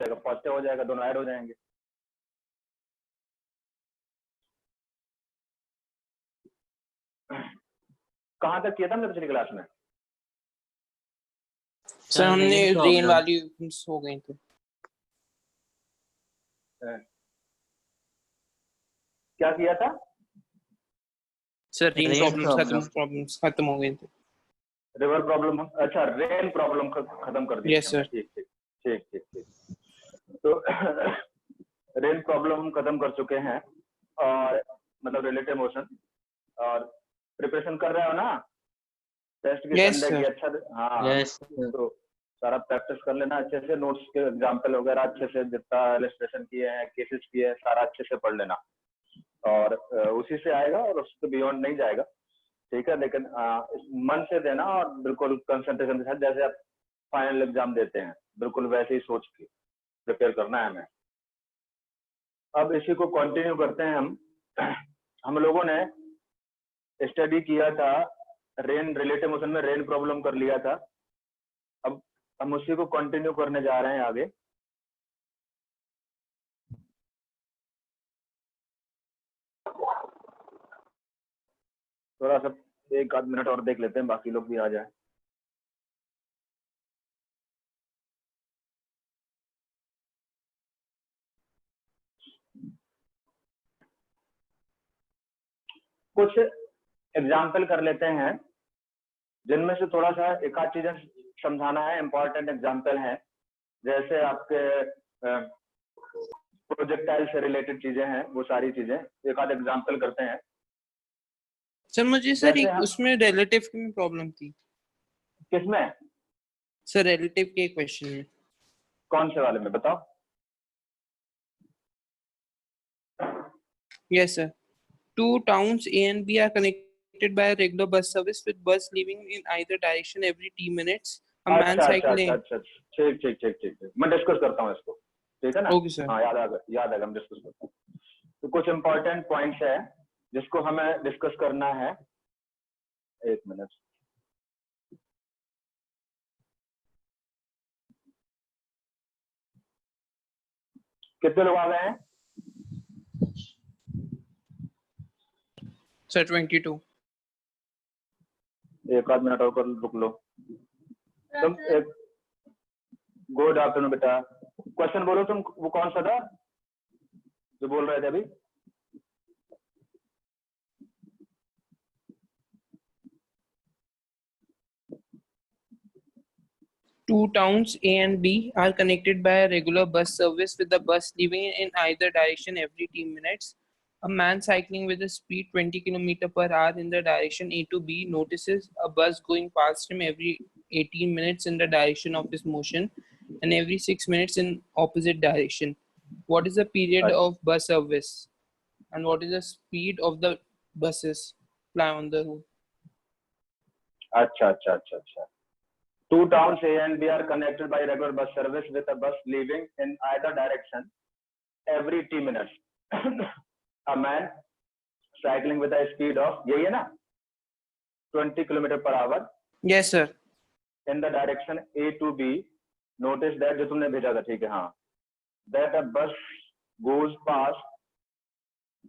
जाएगा, पॉजिटिव हो जाएगा, दोनों ऐड हो जाएंगे। कहाँ तक किया था हमने पिछली क्लास में? सर हमने रेन वैल्यूज हो गई थी। क्या किया था सर? रेन प्रॉब्लम्स खत्म हो गई थी। रिवर प्रॉब्लम, अच्छा रेन प्रॉब्लम खत्म कर दी। Yes sir. ठीक ठीक ठीक ठीक ठीक। तो रेन प्रॉब्लम हम खत्म कर चुके हैं, और मतलब रिलेटिव मोशन, और प्रिपरेशन कर रहे हो ना टेस्ट की Yes, संडे की? sir. अच्छा हाँ Yes, sir. तो सारा प्रैक्टिस कर लेना अच्छे से, नोट्स के एग्जाम्पल वगैरह अच्छे से, जितना इलस्ट्रेशन किए हैं, केसेस किए हैं, सारा अच्छे से पढ़ लेना, और उसी से आएगा और उसके बियॉन्ड नहीं जाएगा, ठीक है? लेकिन मन से देना और बिल्कुल कंसंट्रेशन के साथ, जैसे आप फाइनल एग्जाम देते हैं बिल्कुल वैसे ही सोच के प्रिपेयर करना है हमें। अब इसी को कंटिन्यू करते हैं हम लोगों ने स्टडी किया था रेन रिलेटिव मोशन में, रेन प्रॉब्लम कर लिया था। अब हम उसी को कंटिन्यू करने जा रहे हैं आगे। थोड़ा सा एक आध मिनट और देख लेते हैं, बाकी लोग भी आ जाए। कुछ एग्जाम्पल कर लेते हैं जिनमें से थोड़ा सा एक आध चीजें समझाना है, इंपॉर्टेंट एग्जाम्पल है, जैसे आपके प्रोजेक्टाइल से रिलेटेड चीजें हैं, वो सारी चीजें एक आध एग्जाम्पल करते हैं। सर मुझे सर एक उसमें रिलेटिव की प्रॉब्लम थी। किसमें सर? रिलेटिव के क्वेश्चन में। कौन से वाले में बताओ? Yes, sir. Two towns A and B are connected by a regular bus service with bus leaving in either direction every 10 minutes. A man cycling. अच्छा ठीक ठीक ठीक ठीक ठीक, मैं डिस्कस करता हूँ इसको, ठीक है ना? Okay sir. हाँ याद आ गया, मैं डिस्कस करता हूँ। तो कुछ इंपॉर्टेंट पॉइंट्स है जिसको हमें डिस्कस करना है। एक मिनट, कितने लोग आ गए हैं? सर 22। एक आध मिनट और रुक लो तुम। एक गुड आफ्टरनून बेटा, क्वेश्चन बोलो तुम, वो कौन सा था जो बोल रहे थे अभी? Two towns A and B are connected by a regular bus service with the bus leaving in either direction every 10 minutes. A man cycling with a speed 20 km per hour in the direction A to B notices a bus going past him every 18 minutes in the direction of his motion and every 6 minutes in opposite direction. What is the period of bus service and what is the speed of the buses fly on the route? अच्छा अच्छा अच्छा अच्छा। Two towns A and B are connected by regular bus service with a bus leaving in either direction every 10 minutes. A man cycling with a speed of, यही है ना, 20 km per hour. Yes sir. In the direction A to B, notice that, जो तुमने भेजा था, ठीक है हाँ, that a bus goes past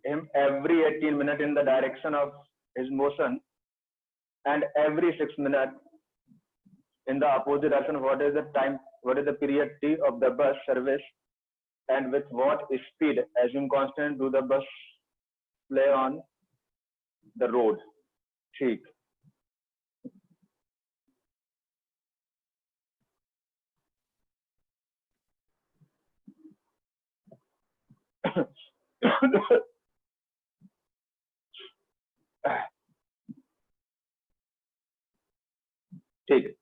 him every 18 minutes in the direction of his motion and every 6 minutes in the opposite direction. What is the time, what is the period T of the bus service and with what speed, assume constant, do the bus play on the road? ठीक। ठीक है,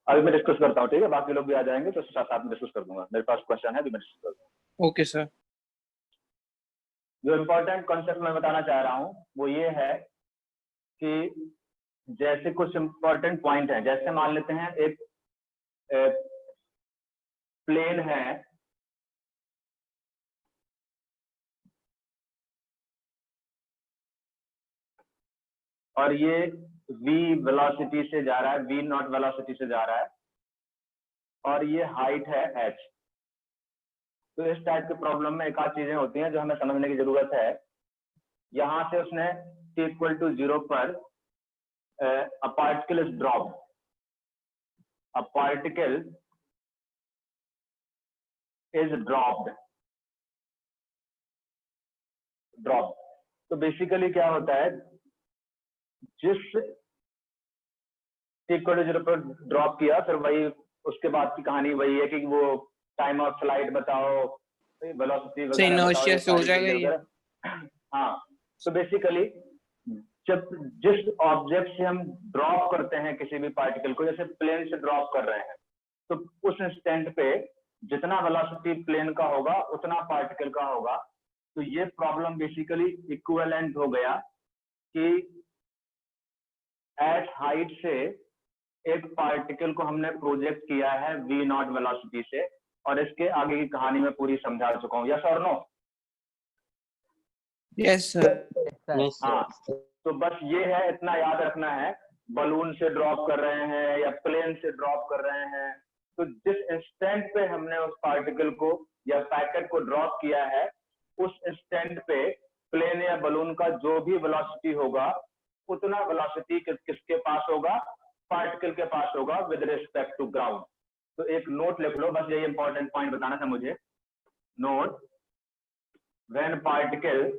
अभी मैं discuss करता हूँ, ठीक है? बाकी लोग भी आ जाएंगे तो साथ साथ में डिस्कस कर दूंगा। मेरे पास क्वेश्चन है, अभी मैं डिस्कस कर दूंगा। Okay sir. जो इम्पोर्टेंट कॉन्सेप्ट मैं बताना चाह रहा हूँ वो ये है कि जैसे कुछ इम्पोर्टेंट पॉइंट है, जैसे मान लेते हैं एक प्लेन है, और ये v वेलोसिटी से जा रहा है, v नॉट वेलोसिटी से जा रहा है, और ये हाइट है h, तो इस टाइप के प्रॉब्लम में एक आध चीजें होती हैं जो हमें समझने की जरूरत है। यहां से उसने t=0 पर a particle is dropped, a particle is dropped। तो बेसिकली क्या होता है, जिस t=0 पर ड्रॉप किया, फिर वही उसके बाद की कहानी वही है कि वो टाइम ऑफ फ्लाइट बताओ, वेलोसिटी से वगैरह बताओ, इनर्शिया ये से हो सारी जाएगा चीजें ये। वगैरह। हाँ, तो बेसिकली जब जिस ऑब्जेक्ट से हम ड्रॉप करते हैं किसी भी पार्टिकल को, जैसे प्लेन से ड्रॉप कर रहे हैं, तो उस इंस्टेंट पे जितना वेलोसिटी प्लेन का होगा उतना पार्टिकल का होगा। तो ये प्रॉब्लम बेसिकली इक्विवेलेंट हो गया कि एट हाइट से एक पार्टिकल को हमने प्रोजेक्ट किया है v0 वेलोसिटी से, और इसके आगे की कहानी में पूरी समझा चुका हूँ। यस और नो? Yes sir. हाँ, तो बस ये है, इतना याद रखना है, बलून से ड्रॉप कर रहे हैं या प्लेन से ड्रॉप कर रहे हैं, तो जिस इंस्टेंट पे हमने उस पार्टिकल को या पैकेट को ड्रॉप किया है, उस इंस्टेंट पे प्लेन या बलून का जो भी वेलोसिटी होगा उतना वेलोसिटी किसके पास होगा, पार्टिकल के पास होगा विद रिस्पेक्ट टू ग्राउंड। तो एक नोट लिख लो, बस यही इंपॉर्टेंट पॉइंट बताना था मुझे। Note, when particle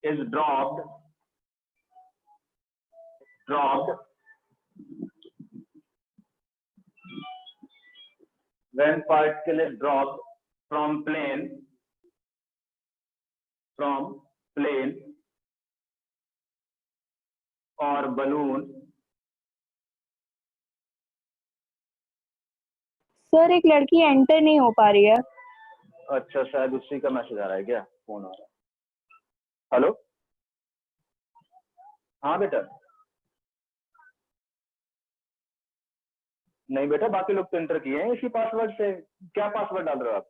is dropped when particle is dropped from plane or balloon। Sir एक लड़की एंटर नहीं हो पा रही है। अच्छा, शायद उसी का मैसेज आ रहा है क्या, फोन आ रहा है। हेलो, हाँ बेटा। नहीं बेटा, बाकी लोग तो एंटर किए हैं इसी पासवर्ड से। क्या पासवर्ड डाल रहे हो आप?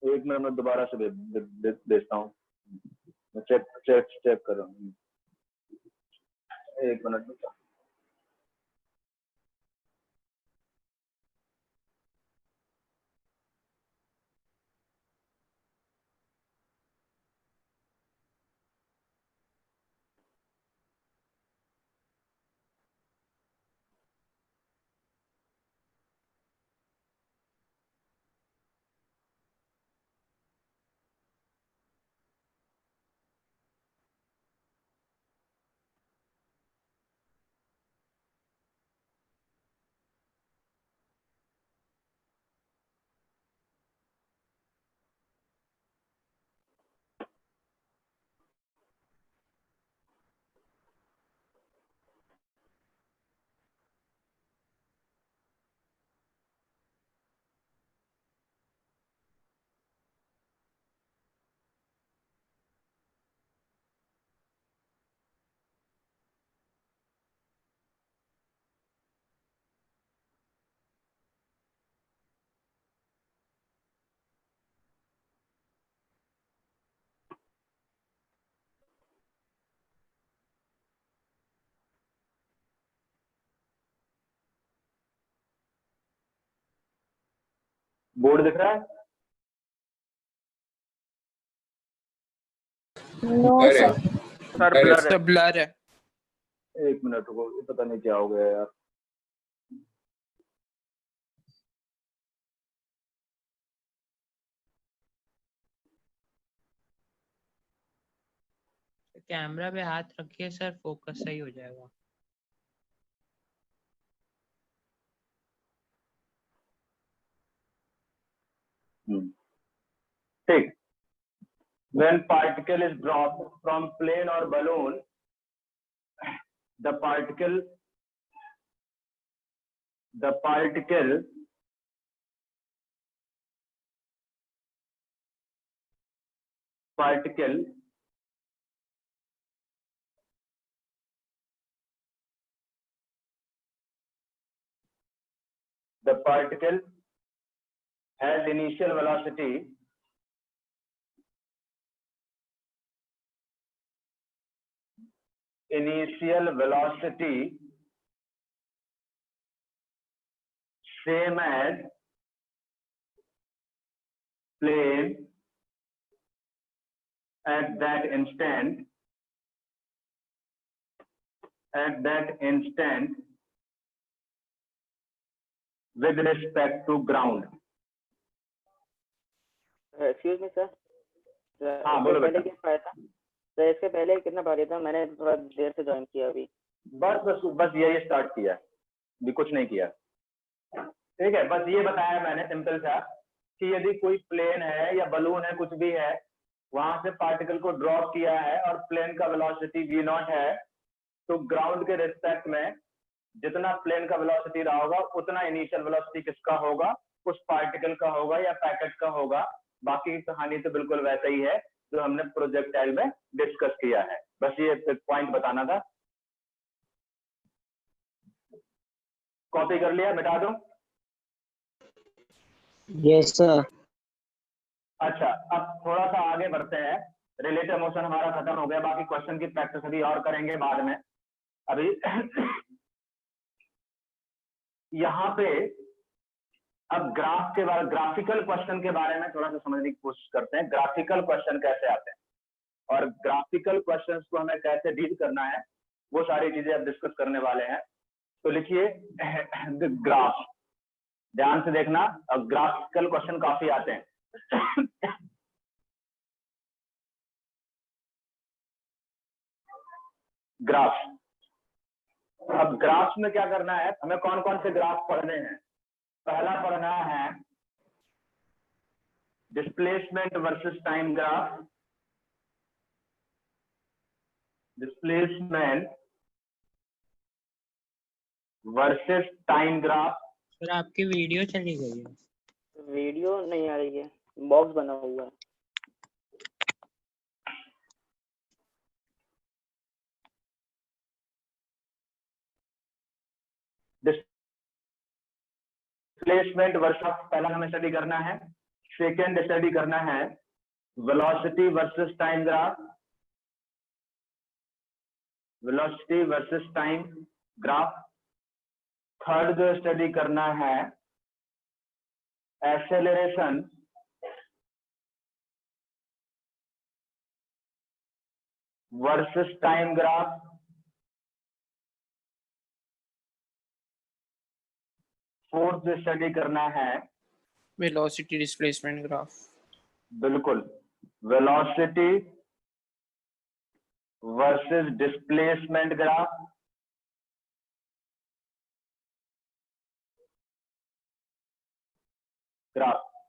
एक मिनट में दोबारा से भेजता हूँ, मैं चेक कर रहा हूँ। एक मिनट बेटा। बोर्ड दिख रहा है? No sir. सर ब्लर है। ब्लर है। एक मिनट रुको, पता नहीं क्या हो गया यार। कैमरा पे हाथ रखिए सर, फोकस सही हो जाएगा। ठीक। When particle is dropped from plane or balloon, the particle has initial velocity initial velocity same as plane at that instant with respect to ground. Excuse me sir, हाँ, बोलो पहले बेटा। क्या पाया था सर? इसके पहले कितना भारी था? मैंने थोड़ा देर से ज्वाइन किया अभी। बस यही स्टार्ट किया, भी कुछ नहीं किया। ठीक है, बस ये बताया मैंने सिंपल सा कि यदि कोई प्लेन है या बलून है, कुछ भी है, वहां से पार्टिकल को ड्रॉप किया है और प्लेन का वेलोसिटी v0 है, तो ग्राउंड के रिस्पेक्ट में जितना प्लेन का वेलोसिटी रहा होगा उतना इनिशियल वेलोसिटी किसका होगा? उस पार्टिकल का होगा या पैकेट का होगा। बाकी की कहानी तो बिल्कुल वैसा ही है जो हमने प्रोजेक्टाइल में डिस्कस किया है। बस ये पॉइंट बताना था। कॉपी कर लिया? मिटा दूं? Yes sir. अच्छा, अब थोड़ा सा आगे बढ़ते हैं। रिलेटिव मोशन हमारा खत्म हो गया, बाकी क्वेश्चन की प्रैक्टिस अभी और करेंगे बाद में। अभी यहाँ पे अब ग्राफ के बारे, ग्राफिकल क्वेश्चन के बारे में थोड़ा सा समझने की कोशिश करते हैं। ग्राफिकल क्वेश्चन कैसे आते हैं और ग्राफिकल क्वेश्चंस को हमें कैसे डील करना है, वो सारी चीजें अब डिस्कस करने वाले हैं। तो लिखिए ग्राफ, ध्यान से देखना। अब ग्राफिकल क्वेश्चन काफी आते हैं। ग्राफ, अब ग्राफ में क्या करना है, हमें कौन कौन से ग्राफ पढ़ने हैं? पहला पढ़ना है displacement versus time graph. Displacement versus time graph. Sir आपकी वीडियो चली गई है। वीडियो नहीं आ रही है, बॉक्स बना हुआ है। डिस्प्लेसमेंट वर्सेस पहला हमें स्टडी करना है। सेकेंड स्टडी करना है velocity versus time graph. Velocity versus time graph. Third जो स्टडी करना है acceleration versus time graph. Fourth जो स्टडी करना है velocity displacement graph. बिल्कुल वेलोसिटी वर्सेस डिस्प्लेसमेंट ग्राफ।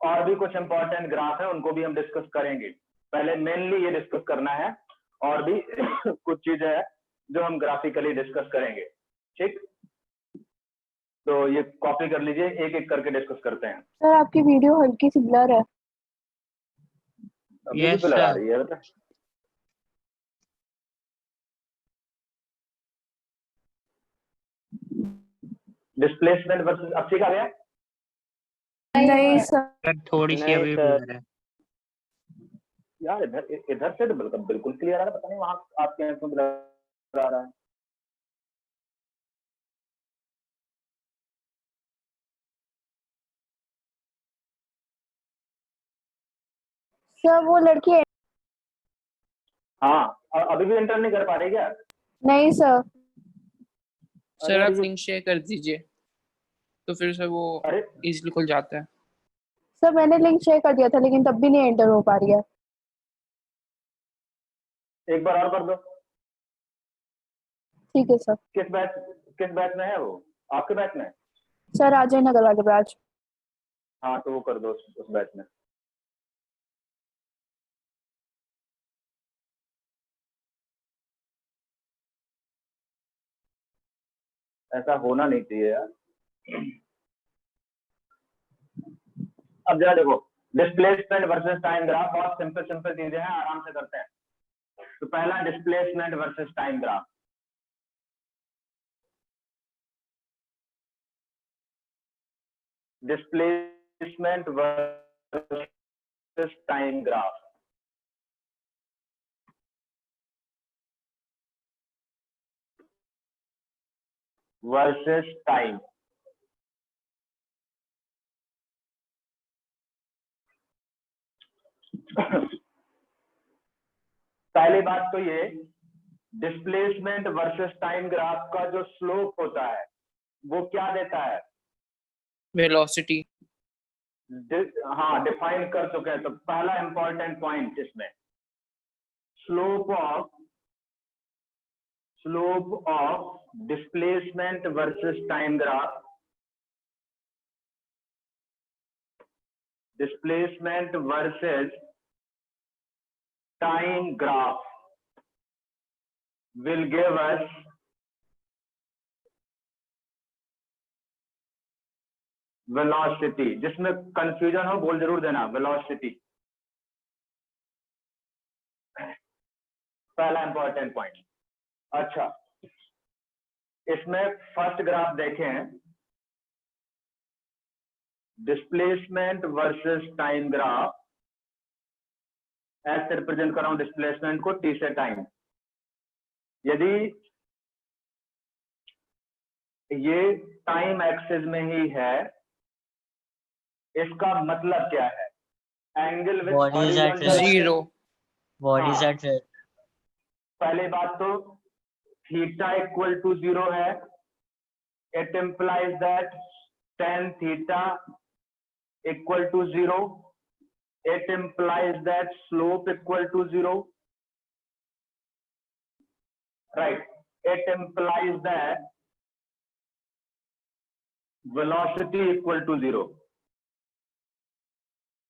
और भी कुछ इंपॉर्टेंट ग्राफ है, उनको भी हम डिस्कस करेंगे। पहले मेनली ये डिस्कस करना है, और भी कुछ चीजें हैं जो हम ग्राफिकली डिस्कस करेंगे। ठीक, तो ये कॉपी कर लीजिए, एक एक करके डिस्कस करते हैं। सर आपकी वीडियो हल्की सी ब्लर है। अभी भी Yes, ब्लर आ sir. रही है बता। डिस्प्लेसमेंट वर्सेस, अब ठीक आ गया? नहीं सर। सर थोड़ी सी नहीं अभी सर। ब्लर है। यार इधर से तो बिल्कुल क्लियर आ रहा है, पता नहीं वहां आपके यहाँ क्यों ब्लर आ रहा है। सर वो लड़की हाँ, अभी भी एंटर नहीं कर पा रही क्या? नहीं सर। सर अरे आप लिंक शेयर कर दीजिए तो फिर से वो अरे इजीली खुल जाता है। सर मैंने लिंक शेयर कर दिया था लेकिन तब भी नहीं एंटर हो पा रही है। एक बार और कर दो। ठीक है सर। किस बैच में है वो? आपके बैच में? सर अजय नगर वाले ब्रांच। हाँ, तो वो कर दो उस बैच में। ऐसा होना नहीं चाहिए यार। अब जरा देखो, डिस्प्लेसमेंट वर्सेस टाइम ग्राफ, बहुत सिंपल सिंपल चीजें हैं, आराम से करते हैं। तो पहला displacement versus time graph. Displacement versus time graph. Versus time. पहली बात तो ये डिस्प्लेसमेंट वर्सेस टाइम ग्राफ का जो स्लोप होता है वो क्या देता है? velocity, हाँ, डिफाइन कर चुके हैं। तो पहला इंपॉर्टेंट पॉइंट इसमें slope of displacement versus time graph, displacement versus time graph will give us velocity। जिसमें कंफ्यूजन हो बोल जरूर देना, वेलोसिटी पहला इंपॉर्टेंट पॉइंट। अच्छा, इसमें फर्स्ट ग्राफ देखें, डिस्प्लेसमेंट वर्सेस टाइम ग्राफ, ऐसे रिप्रेजेंट कर रहा हूं डिस्प्लेसमेंट को टी से टाइम। यदि ये टाइम एक्सिस में ही है, इसका मतलब क्या है? Angle with What is that horizontal rest? zero, What is हाँ, that rest? पहली बात तो थीटा इक्वल टू 0 है। It implies that tan theta equal to 0। It implies that slope equal to 0, right. It implies that velocity equal to 0,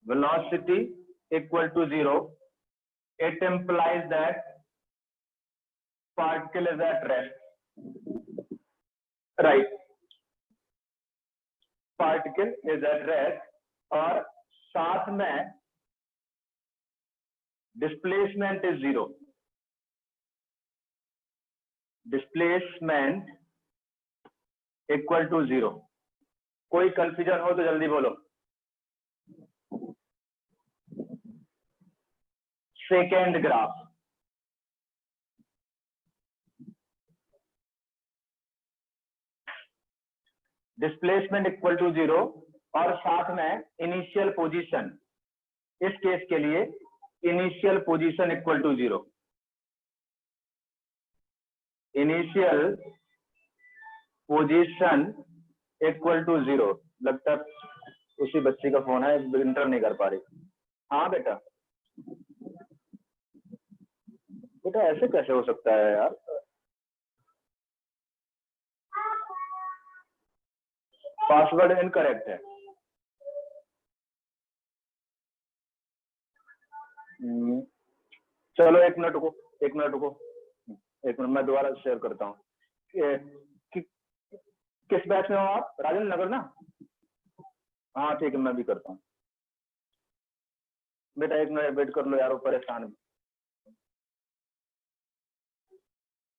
velocity equal to 0। it implies that particle is at rest, right, particle is at rest। और साथ में displacement is 0, displacement equal to 0। कोई confusion हो तो जल्दी बोलो। Second graph, displacement equal to 0 और साथ में इनिशियल पोजीशन। इस केस के लिए initial position equal to 0, initial position equal to 0। लगता है उसी बच्ची का फोन है, इंटर नहीं कर पा रही। हाँ बेटा, बेटा ऐसे कैसे हो सकता है यार? पासवर्ड इनकरेक्ट है। चलो एक मिनट रुको, एक मिनट रुको, एक मिनट, मैं दोबारा शेयर करता हूँ। किस बैच में हो आप? राजेंद्र नगर ना? हाँ ठीक है, मैं भी करता हूँ। बेटा एक मिनट वेट कर लो यार, वो परेशान।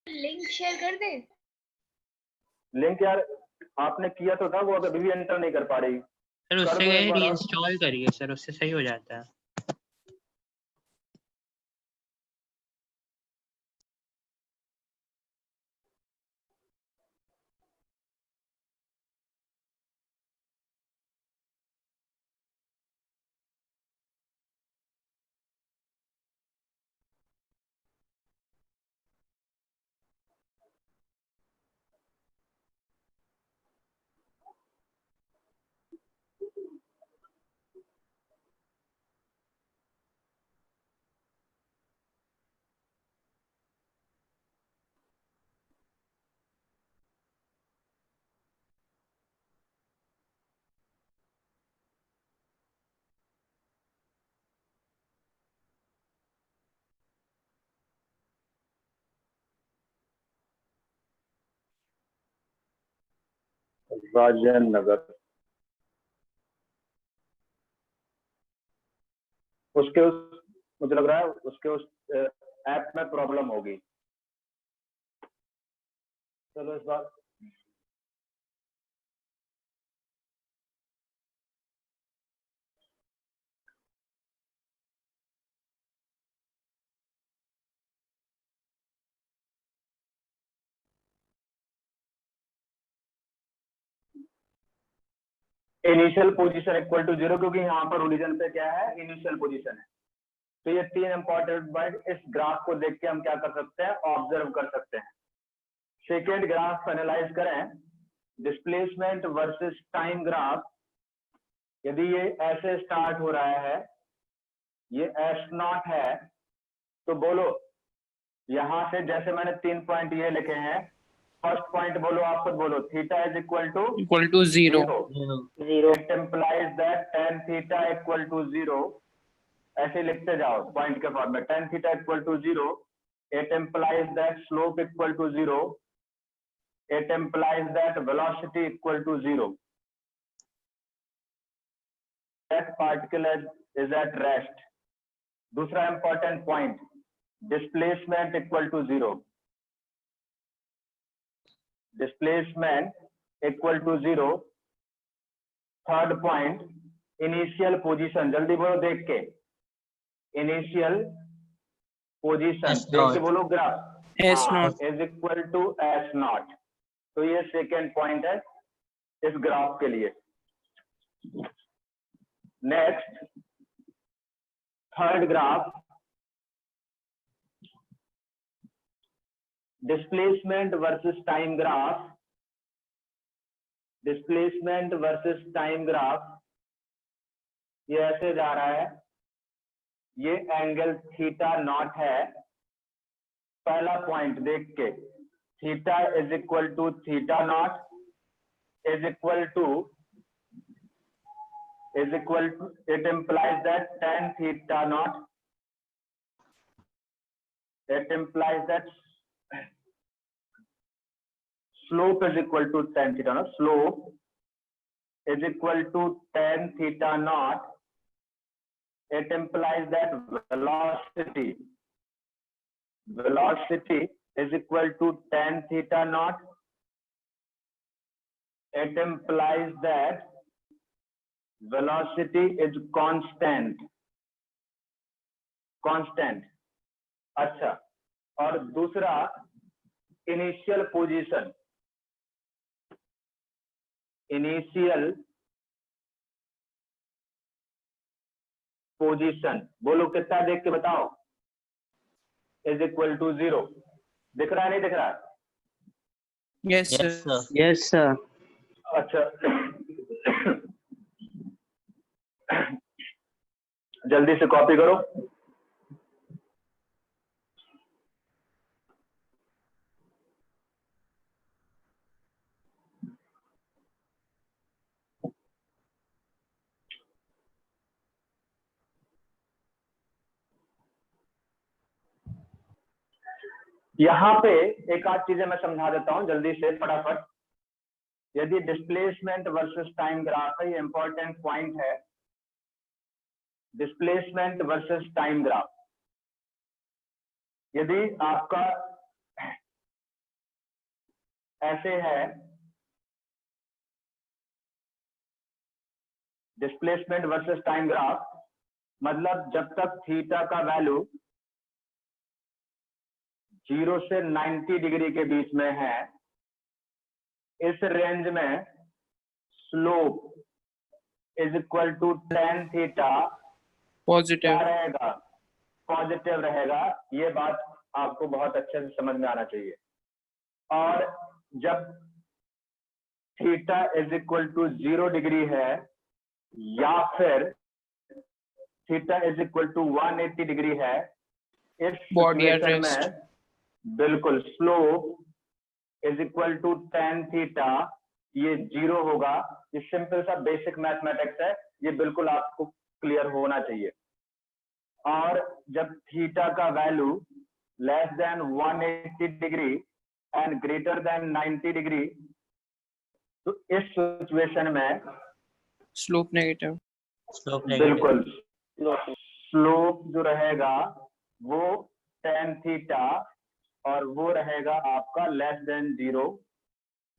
लिंक शेयर कर दे। लिंक यार आपने किया तो था, वो अभी भी एंटर नहीं कर पा रही। सर कर उससे दो एक बार और। रीइंस्टॉल करिए सर, उससे सही हो जाता है। राजेंद्र नगर, उसके उस मुझे लग रहा है उसके उस ऐप में प्रॉब्लम होगी। चलो इस बार इनिशियल पोजीशन इक्वल टू 0, क्योंकि यहाँ पर ओरिजिन पे क्या है, इनिशियल पोजीशन है। तो ये 3 इंपॉर्टेंट वर्ड इस ग्राफ को देख के हम क्या कर सकते हैं, ऑब्जर्व कर सकते हैं। सेकेंड ग्राफ एनालाइज करें, डिस्प्लेसमेंट वर्सेस टाइम ग्राफ। यदि ये ऐसे स्टार्ट हो रहा है, ये S0 है, तो बोलो यहां से, जैसे मैंने 3 पॉइंट ये लिखे हैं, फर्स्ट पॉइंट बोलो, आप खुद बोलो, theta is equal to 0. 0 it implies that tan theta equal to 0। ऐसे लिखते जाओ पॉइंट के फॉर्म में, tan theta equal to 0, it implies that slope equal to 0, it implies that velocity equal to 0, that particle is at rest. दूसरा important point, displacement equal to 0, displacement equal to 0। Third point, initial position, जल्दी बोलो देख के, initial position देख के बोलो, graph S0. Is equal to S0। तो ये सेकेंड पॉइंट है इस ग्राफ के लिए। Next, third graph, displacement versus time graph, displacement versus time graph. ये ऐसे जा रहा है, ये एंगल थीटा नॉट है। पहला पॉइंट देख के, theta is equal to theta naught is equal to, it implies that tan theta naught, it implies that slope is equal to tan theta naught, slope is equal to tan theta naught, it implies that velocity is equal to tan theta naught, it implies that velocity is constant। अच्छा, और दूसरा initial position, बोलो कितना देख के बताओ, is equal to 0। दिख रहा है नहीं दिख रहा? Yes, sir. Yes, sir. अच्छा जल्दी से कॉपी करो। यहाँ पे एक आध चीजें मैं समझा देता हूँ जल्दी से फटाफट। यदि डिस्प्लेसमेंट वर्सेस टाइम ग्राफ है, ये इंपॉर्टेंट पॉइंट है, डिस्प्लेसमेंट वर्सेस टाइम ग्राफ। यदि आपका ऐसे है, डिस्प्लेसमेंट वर्सेस टाइम ग्राफ, मतलब जब तक थीटा का वैल्यू 0 से 90 डिग्री के बीच में है, इस रेंज में slope is equal to tan theta Positive. रहेगा, पॉजिटिव रहेगा। ये बात आपको बहुत अच्छे से समझ में आना चाहिए। और जब theta is equal to 0 degree है, या फिर theta is equal to 180 degree है, इस Body at सिचुएशन rest. में बिल्कुल slope is equal to tan theta, ये 0 होगा। ये सिंपल सा बेसिक मैथमेटिक्स है, ये बिल्कुल आपको क्लियर होना चाहिए। और जब थीटा का value less then 180 degree and greater than 90 degree, तो इस सिचुएशन में Slope negative. Slope negative. बिल्कुल स्लोप जो रहेगा वो tan थीटा, और वो रहेगा आपका लेस देन 0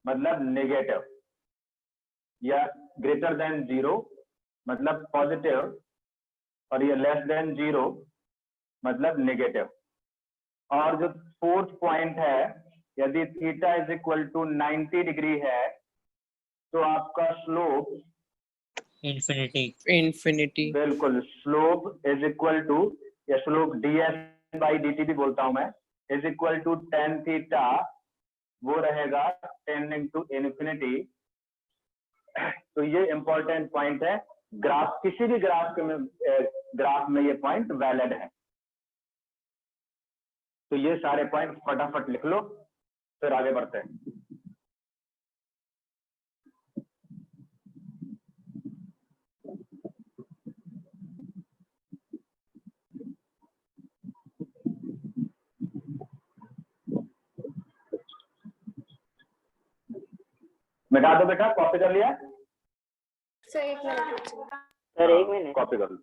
मतलब नेगेटिव, या ग्रेटर देन 0 मतलब पॉजिटिव, और ये लेस देन 0 मतलब नेगेटिव। और जो फोर्थ पॉइंट है, यदि theta is equal to 90 degree है, तो आपका स्लोप infinity. infinity. बिल्कुल, स्लोप इज इक्वल टू, या स्लोप ds बाई dt भी बोलता हूं मैं, is equal to tan theta, वो रहेगा 10 इंटू इन्फिनिटी। तो ये इंपॉर्टेंट पॉइंट है, ग्राफ, किसी भी ग्राफ में ये पॉइंट वैलिड है। तो ये सारे पॉइंट फटाफट लिख लो, फिर आगे बढ़ते हैं। मिटा दो बेटा, कॉपी कर लिया? सर एक मिनट सर एक मिनट। कॉपी कर लो।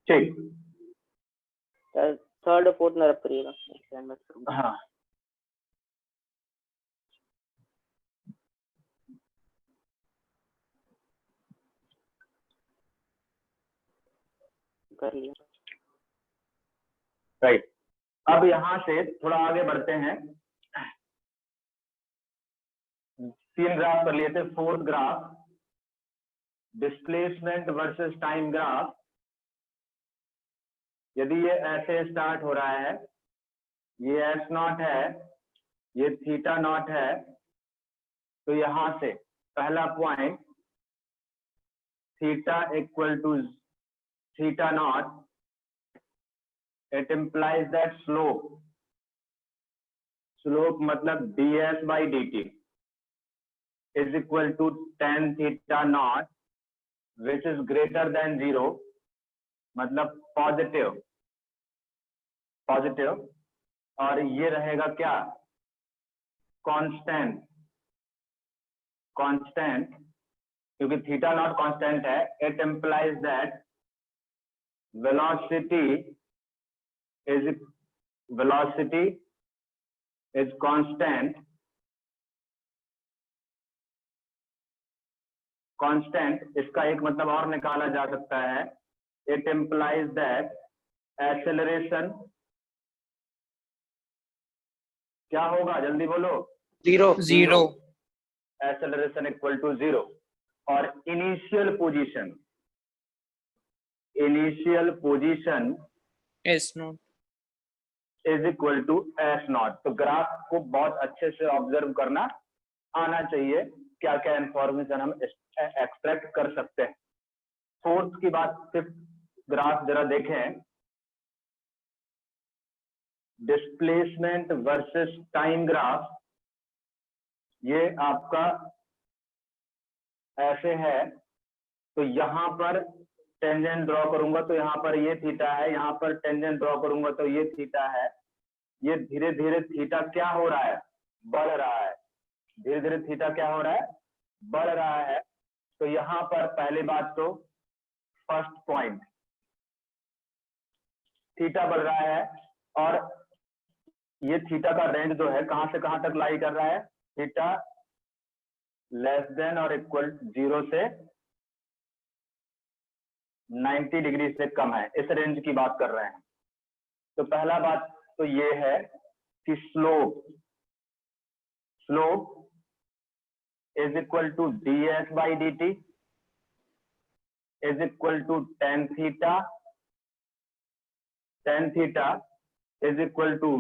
ठीक, सर थर्ड और फोर्थ में रख करिएगा। हाँ कर लिया। राइट। अब यहां से थोड़ा आगे बढ़ते हैं। 3 ग्राफ कर लिए थे। Fourth graph, displacement versus time graph. यदि ये ऐसे स्टार्ट हो रहा है, ये s0 है, ये θ0 है, तो यहां से पहला point θ equal to θ0, it implies that slope मतलब ds by dt is equal to tan θ0, which is greater than 0, मतलब पॉजिटिव, और ये रहेगा क्या, कांस्टेंट, क्योंकि θ0 कांस्टेंट है। It implies that velocity is constant, इसका एक मतलब और निकाला जा सकता है। इट implies that acceleration क्या होगा, जल्दी बोलो? Zero. Acceleration equal to 0, और initial position S0. Is equal to s0। तो ग्राफ को बहुत अच्छे से ऑब्जर्व करना आना चाहिए, क्या क्या इंफॉर्मेशन हम एक्सट्रैक्ट कर सकते हैं। फोर्थ की बात, फिफ्थ ग्राफ जरा देखें। डिस्प्लेसमेंट वर्सेस टाइम ग्राफ, ये आपका ऐसे है। तो यहाँ पर टेंजेंट ड्रॉ करूंगा तो यहाँ पर ये थीटा है, यहाँ पर टेंजेंट ड्रॉ करूंगा तो ये थीटा है। ये धीरे धीरे थीटा क्या हो रहा है, बढ़ रहा है। धीरे धीरे थीटा क्या हो रहा है, बढ़ रहा है। तो यहाँ पर पहली बात तो फर्स्ट पॉइंट, थीटा बढ़ रहा है, और ये थीटा का रेंज जो है कहां से कहां तक लाई कर रहा है, थीटा लेस देन और इक्वल 0 से 90 डिग्री से कम है, इस रेंज की बात कर रहे हैं। तो पहला बात तो ये है कि slope is equal to ds by dt is equal to tan theta is equal to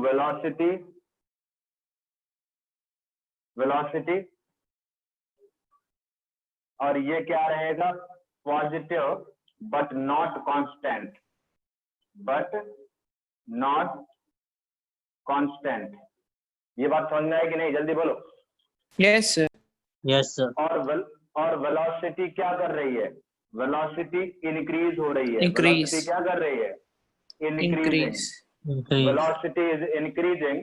velocity, और ये क्या रहेगा, पॉजिटिव बट नॉट कांस्टेंट। ये बात समझ में आई कि नहीं, जल्दी बोलो? Yes, sir. Yes, sir. और वेलोसिटी क्या कर रही है, वेलोसिटी इंक्रीज हो रही है। Increase. वेलोसिटी क्या कर रही है, Increase. Increase. velocity is increasing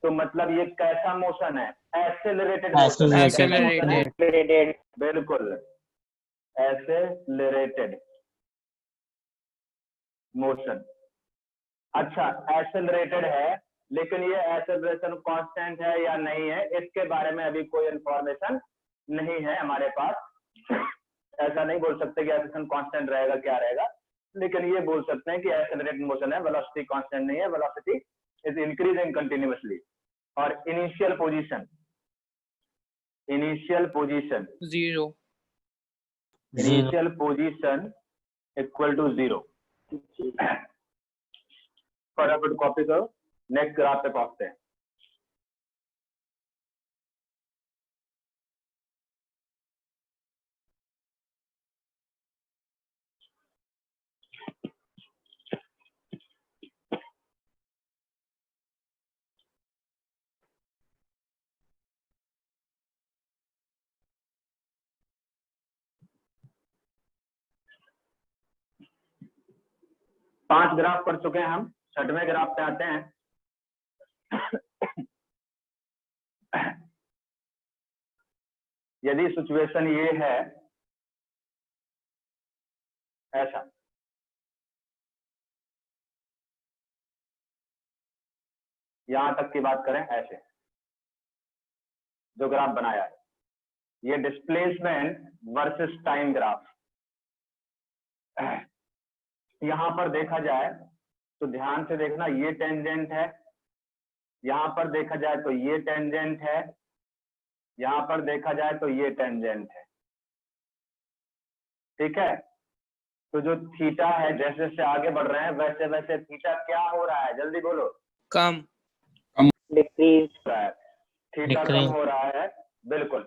तो मतलब ये कैसा मोशन है? Accelerated motion. Accelerated. Accelerated. बिल्कुल, एक्सेलरेटेड मोशन। अच्छा, एक्सेलरेटेड है, लेकिन ये एक्सेलरेशन कांस्टेंट है या नहीं है, इसके बारे में अभी कोई इंफॉर्मेशन नहीं है हमारे पास। ऐसा नहीं बोल सकते कि एक्सेलरेशन कांस्टेंट रहेगा, क्या रहेगा, लेकिन ये बोल सकते हैं कि एक्सेलरेटेड मोशन है, वेलोसिटी कांस्टेंट नहीं है, वेलोसिटी इज इंक्रीजिंग कंटिन्यूअसली। और initial position, initial position, 0. Initial position equal to 0। फटाफट कॉपी करो, नेक्स्ट ग्राफ पे पहुंचते हैं। पांच ग्राफ पढ़ चुके हैं हम, छठवें ग्राफ पे आते हैं। यदि सिचुएशन ये है ऐसा, यहां तक की बात करें, ऐसे जो ग्राफ बनाया है, ये डिस्प्लेसमेंट वर्सेस टाइम ग्राफ। यहां पर देखा जाए तो ध्यान से देखना, ये टेंजेंट है, यहां पर देखा जाए तो ये टेंजेंट है, यहां पर देखा जाए तो ये टेंजेंट है। ठीक है, तो जो थीटा है, जैसे जैसे आगे बढ़ रहे हैं वैसे वैसे थीटा क्या हो रहा है, जल्दी बोलो। कम. डिक्रीज। थीटा कम हो रहा है, बिल्कुल।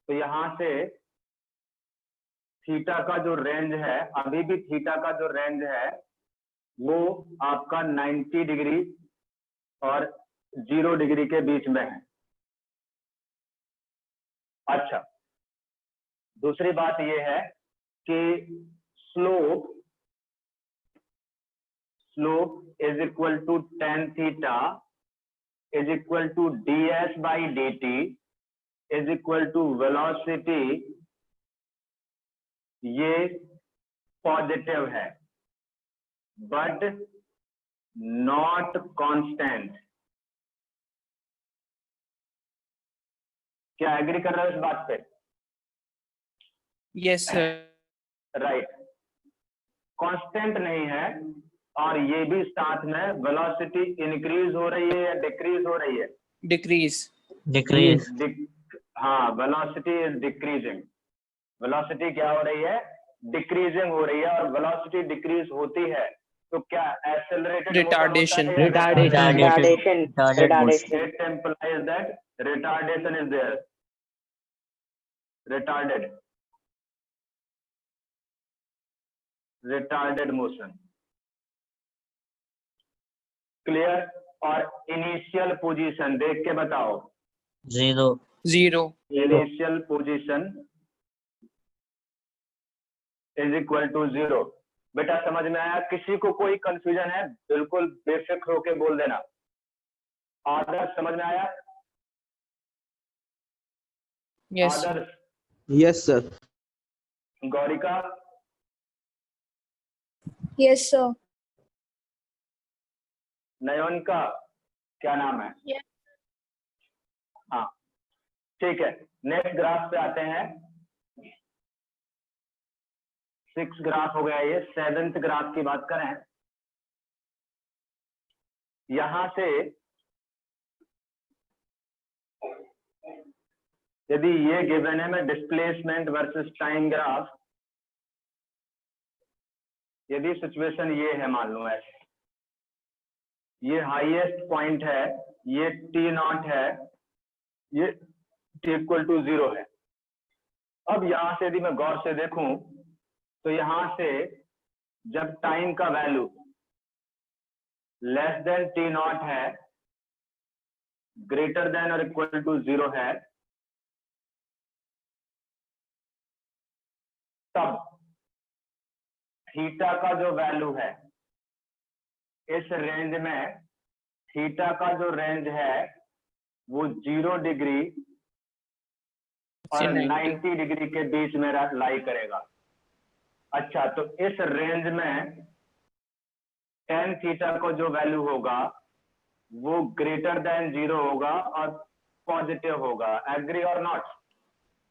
तो यहाँ से थीटा का जो रेंज है, अभी भी थीटा का जो रेंज है वो आपका 90 डिग्री और 0 डिग्री के बीच में है। अच्छा, दूसरी बात ये है कि slope is equal to tan theta is equal to ds by dt is equal to velocity, ये पॉजिटिव है बट नॉट कांस्टेंट। क्या एग्री कर रहे हो इस बात पे? Yes, sir. राइट, कांस्टेंट नहीं है, और ये भी साथ में वेलोसिटी इंक्रीज हो रही है या डिक्रीज हो रही है? Decrease. Decrease. हाँ, वेलोसिटी इज डिक्रीजिंग। वेलोसिटी क्या हो रही है? डिक्रीजिंग हो रही है। और वेलोसिटी डिक्रीज होती है तो क्या accelerated Retardation. Retardation. It implies that retardation is there. Retarded motion. Clear? और इनिशियल पोजीशन देख के बताओ। 0. 0. Initial position is equal to 0। बेटा समझ में आया? किसी को कोई कंफ्यूजन है बिल्कुल बेफिक्र होके बोल देना। आदर्श समझ में आया? Yes, sir. Adarsh, yes sir. Gaurika, Yes, sir. Nayan का क्या नाम है? Yes. हाँ, ठीक है। नेक्स्ट ग्राफ पे आते हैं। 6 ग्राफ हो गया, ये 7th ग्राफ की बात करें। यहां से यदि ये गिवन है में डिस्प्लेसमेंट वर्सेस टाइम ग्राफ, यदि सिचुएशन ये है, मान लो ऐसे, ये हाईएस्ट पॉइंट है, ये T0 है, ये T इक्वल टू 0 है। अब यहां से यदि मैं गौर से देखूं तो यहां से जब टाइम का वैल्यू लेस देन T0 है, ग्रेटर देन और इक्वल टू 0 है, तब थीटा का जो वैल्यू है, इस रेंज में थीटा का जो रेंज है वो 0 डिग्री और 90 90 डिग्री के बीच में लाई करेगा। अच्छा, तो इस रेंज में tan थीटा को जो वैल्यू होगा वो ग्रेटर देन 0 होगा और पॉजिटिव होगा। एग्री और not?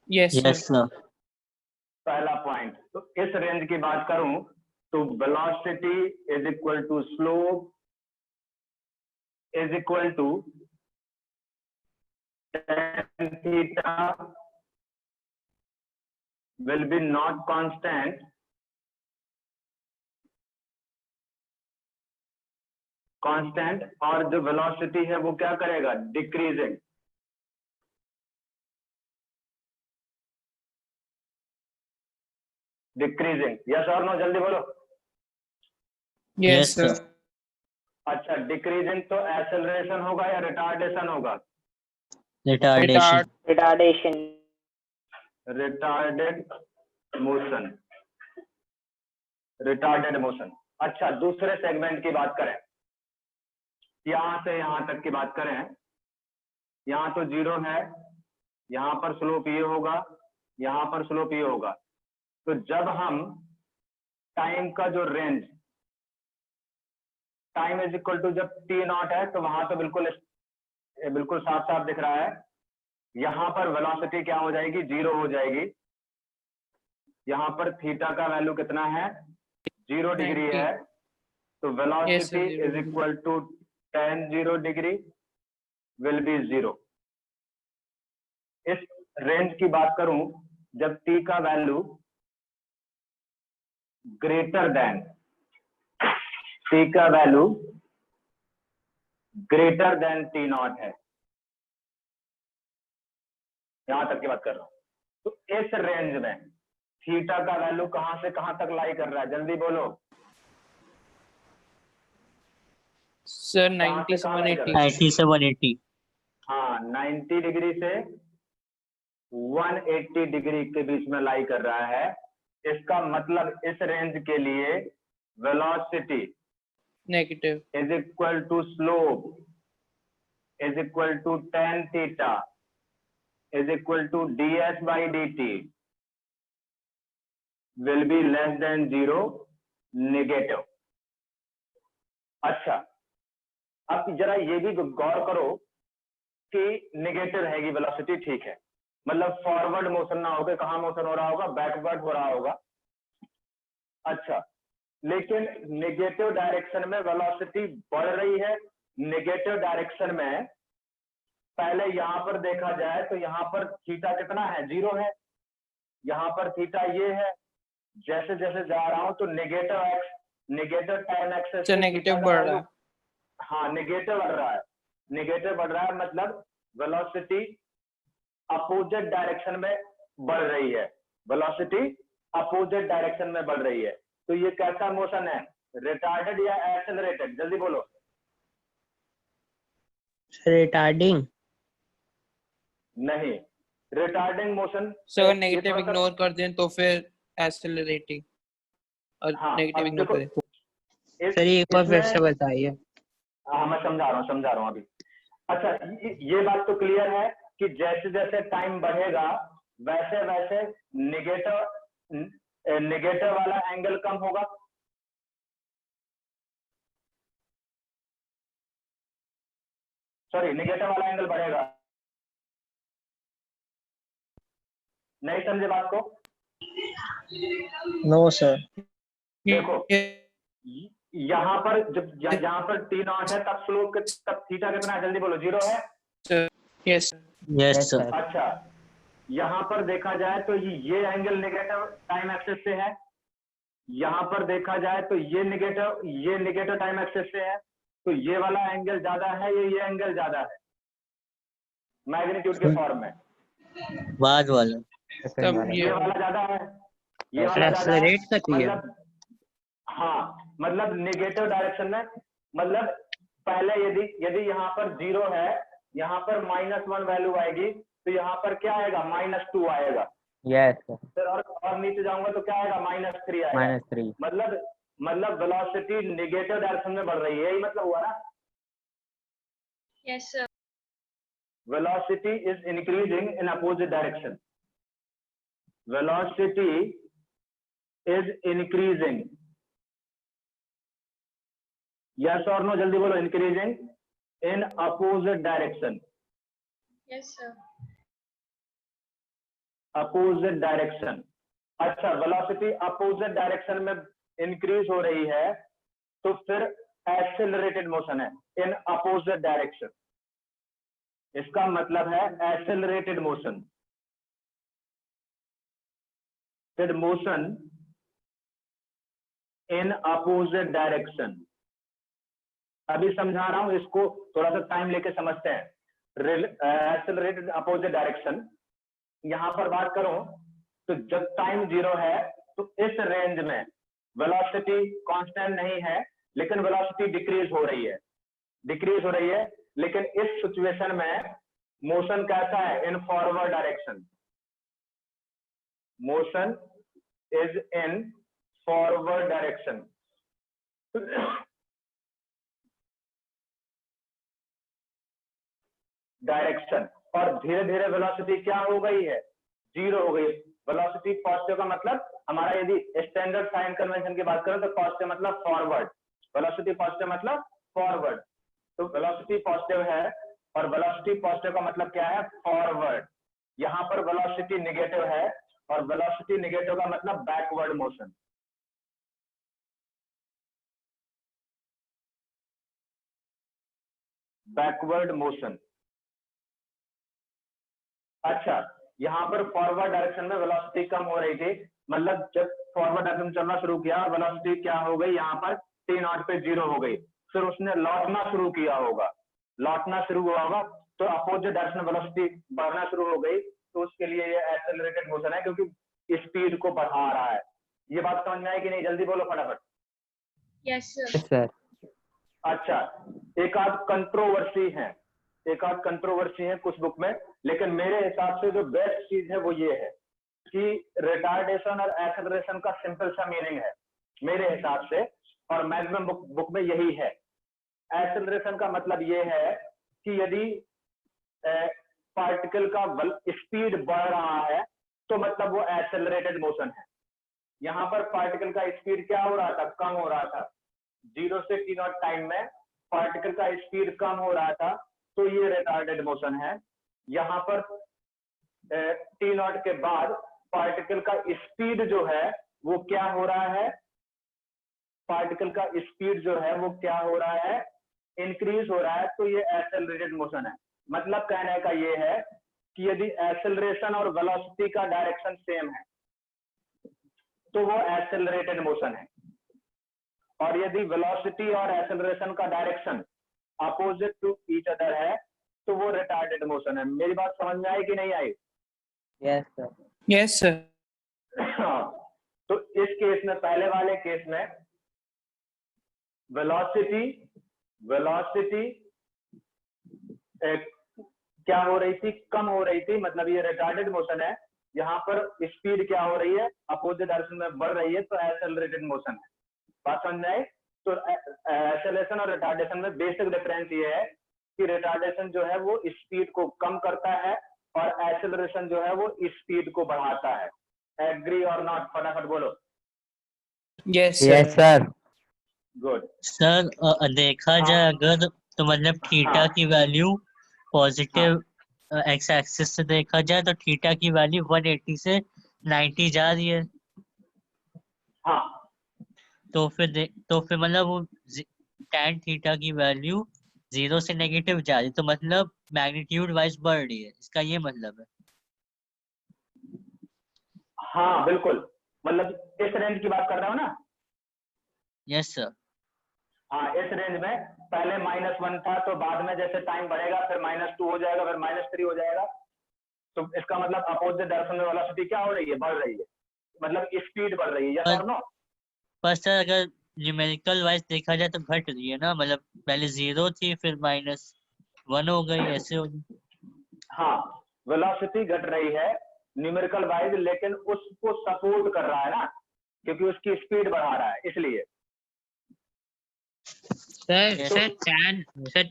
Yes, sir. Yes, sir. पहला पॉइंट। तो इस रेंज की बात करूं तो velocity is equal to slope is equal to tan theta will be not constant और जो वेलोसिटी है वो क्या करेगा? डिक्रीजिंग। यस और नो? जल्दी बोलो। Yes, Yes, sir. sir. अच्छा, डिक्रीजिंग तो एक्सेलरेशन होगा या रिटार्डेशन होगा? Retardation. रिटार्डेशन। Retarded motion. अच्छा, दूसरे सेगमेंट की बात करें, यहां से यहां तक की बात करें, यहां तो 0 है, यहां पर स्लोप ये होगा, यहां पर स्लोप ये होगा। तो जब हम टाइम का जो range, time is equal to जब t नॉट है तो वहां तो बिल्कुल साफ साफ दिख रहा है। यहां पर वेलोसिटी क्या हो जाएगी? 0 हो जाएगी। यहां पर थीटा का वैल्यू कितना है? 0 डिग्री 90. है। तो velocity Yes, sir, is equal to tan 0 degree will be 0। इस रेंज की बात करूं जब t का value greater than t naught है, यहां तक की बात कर रहा हूं। तो इस रेंज में थीटा का वैल्यू कहां से कहां तक लाई कर रहा है? जल्दी बोलो। Sir, 90 से कहां लाई कर 180. रहा है? 90 से 180. हाँ, 90 डिग्री से 180 डिग्री के बीच में लाई कर रहा है। इसका मतलब इस रेंज के लिए velocity Negative. Is equal to slope is equal to tan theta is equal to ds by dt will be less than 0, negative. अच्छा, अब जरा ये भी गौर करो कि नेगेटिव रहेगी वेलोसिटी, ठीक है, मतलब फॉरवर्ड मोशन ना होकर कहां मोशन हो रहा होगा? बैकवर्ड हो रहा होगा। अच्छा, लेकिन नेगेटिव डायरेक्शन में वेलोसिटी बढ़ रही है। नेगेटिव डायरेक्शन में पहले यहां पर देखा जाए तो यहां पर थीटा कितना है? 0 है। यहां पर थीटा ये है। जैसे जैसे जा रहा हूं तो negative time axis Sir, negative बढ़ रहा है. हाँ, नेगेटिव बढ़ रहा है। नेगेटिव बढ़ रहा है मतलब वेलोसिटी अपोजिट डायरेक्शन में बढ़ रही है। वेलोसिटी अपोजिट डायरेक्शन में बढ़ रही है। तो ये कैसा मोशन है? रिटार्डेड या एक्सेलरेटेड? जल्दी बोलो। Retarding. नहीं, रिटार्डिंग मोशन। Sir, अगर negative ignore कर दें तो फिर accelerating. और हाँ, negative अब ignore देखो, करें. सर एक बार फिर से इसमें बताइए. हाँ, मैं समझा रहा हूँ अभी। अच्छा, ये बात तो क्लियर है कि जैसे जैसे टाइम बढ़ेगा वैसे वैसे नेगेटिव वाला एंगल कम होगा। सॉरी, नेगेटिव वाला एंगल बढ़ेगा। नहीं समझे बात को? No sir. देखो, यहाँ पर जब यहाँ पर t नॉट है तब स्लोप तब थीटा कितना है? जल्दी बोलो। 0 है। Yes. Yes, sir. अच्छा, यहाँ पर देखा जाए तो ये एंगल नेगेटिव टाइम एक्सिस से है। यहाँ पर देखा जाए तो ये नेगेटिव टाइम एक्सिस से है। तो ये वाला एंगल ज्यादा है, ये एंगल ज्यादा है मैग्नीट्यूड के फॉर्म में। बाद वाला. तब ये ये वाला ज्यादा है, ये सर वाला ज्यादा है। एक्सेलरेट कर दिया. मतलब हाँ, मतलब नेगेटिव डायरेक्शन में, मतलब पहले यदि यहाँ पर 0 है, यहाँ पर -1 वैल्यू आएगी तो यहाँ पर क्या आएगा? -2 आएगा। Yes, sir. फिर और नीचे जाऊंगा तो क्या आएगा? -3 आएगा। -3. मतलब वेलोसिटी नेगेटिव डायरेक्शन में बढ़ रही है, यही मतलब हुआ ना? Yes, sir. velocity is increasing in opposite direction. Velocity is increasing. Yes or no? जल्दी बोलो. Increasing in opposite direction. Yes, sir. Opposite direction. अच्छा, velocity opposite direction में increase हो रही है तो फिर accelerated motion है in opposite direction. इसका मतलब है accelerated motion. फिर motion in opposite direction. अभी समझा रहा हूं, इसको थोड़ा सा टाइम लेके समझते हैं. Accelerated opposite direction. यहां पर बात करूं तो जब टाइम 0 है तो इस रेंज में वेलोसिटी कांस्टेंट नहीं है, लेकिन वेलोसिटी डिक्रीज हो रही है, लेकिन इस सिचुएशन में मोशन कैसा है? In forward direction. Motion is in forward direction. और धीरे धीरे वेलोसिटी क्या हो गई है? 0 हो गई. वेलोसिटी पॉजिटिव का मतलब हमारा, यदि स्टैंडर्ड साइन कन्वेंशन की बात करें तो पॉजिटिव मतलब फॉरवर्ड. वेलोसिटी पॉजिटिव मतलब फॉरवर्ड. तो वेलोसिटी पॉजिटिव है और वेलोसिटी पॉजिटिव का मतलब क्या है? फॉरवर्ड. यहां पर वेलोसिटी नेगेटिव है और वेलोसिटी नेगेटिव का मतलब बैकवर्ड मोशन. Backward motion. अच्छा, यहाँ पर फॉरवर्ड डायरेक्शन में वेलोसिटी कम हो रही थी, मतलब जब फॉरवर्ड डायरेक्शन चलना शुरू किया वेलोसिटी क्या हो गई? यहाँ पर t0 पे 0 हो गई. फिर उसने लौटना शुरू किया होगा, तो अपोजिट डायरेक्शन वेलोसिटी बढ़ना शुरू हो गई. तो उसके लिए ये एक्सेलरेटेड मोशन है, क्योंकि स्पीड को बढ़ा रहा है. ये बात समझ में आई कि नहीं? जल्दी बोलो फटाफट. Yes, sir. Yes, sir. अच्छा, एक आध कंट्रोवर्सी है कुछ बुक में, लेकिन मेरे हिसाब से जो बेस्ट चीज है वो ये है कि रिटार्डेशन और एक्सेलरेशन का सिंपल सा मीनिंग है मेरे हिसाब से, और मैक्सिमम बुक में यही है. एक्सेलरेशन का मतलब ये है कि यदि पार्टिकल का स्पीड बढ़ रहा है तो मतलब वो एक्सेलरेटेड मोशन है. यहाँ पर पार्टिकल का स्पीड क्या हो रहा था? कम हो रहा था. 0 से t0 टाइम में पार्टिकल का स्पीड कम हो रहा था, तो ये रिटार्डेड मोशन है. यहाँ पर t0 के बाद पार्टिकल का स्पीड जो है वो क्या हो रहा है? पार्टिकल का स्पीड जो है वो क्या हो रहा है? इंक्रीज हो रहा है. तो ये एक्सेलरेटेड मोशन है. मतलब कहने का ये है कि यदि एक्सेलरेशन और वेलोसिटी का डायरेक्शन सेम है तो वो एक्सेलरेटेड मोशन है, और यदि वेलोसिटी और एक्सेलरेशन का direction opposite to each other है तो वो रिटार्डेड मोशन है. मेरी बात समझ में आई कि नहीं आई? Yes, sir. Yes, sir. तो इस केस में, पहले वाले केस में वेलोसिटी क्या हो रही थी? कम हो रही थी, मतलब ये रिटार्डेड मोशन है. यहाँ पर स्पीड क्या हो रही है? अपोजिट डायरेक्शन में बढ़ रही है, तो एक्सेलरेटेड मोशन है. बात समझ में आई? तो एक्सेलरेशन और रिटार्डेशन में बेसिक डिफरेंस ये है कि रिटार्डेशन जो है वो स्पीड को कम करता है और एक्सेलरेशन जो है वो स्पीड को बढ़ाता है. एग्री और नॉट? फटाफट बोलो. Yes, sir. Yes, sir. Good. Sir देखा जाए अगर तो मतलब थीटा की वैल्यू पॉजिटिव एक्स एक्सिस से देखा जाए तो थीटा की वैल्यू 180 से 90 जा रही है. हाँ, तो फिर मतलब वो tan थीटा की वैल्यू 0 से नेगेटिव जा रही है, तो मतलब मैग्नीट्यूड वाइज बढ़ रही है. इसका ये मतलब है. हाँ बिल्कुल. मतलब इस रेंज की बात कर रहे हो ना? Yes sir. हाँ, इस रेंज में पहले -1 था, तो बाद में जैसे टाइम बढ़ेगा फिर -2 हो जाएगा, फिर -3 हो जाएगा. तो इसका मतलब अपोजिट डायरेक्शन में वेलोसिटी क्या हो रही है? बढ़ रही है, मतलब स्पीड बढ़ रही है. यस और नो? पर सर अगर न्यूमेरिकल वाइज देखा जाए तो घट रही है ना, मतलब पहले 0 थी फिर -1 हो गई, ऐसे हो गई. हाँ, वेलोसिटी घट रही है न्यूमेरिकल वाइज, लेकिन उसको सपोर्ट कर रहा है ना, क्योंकि उसकी स्पीड बढ़ा रहा है, इसलिए. सर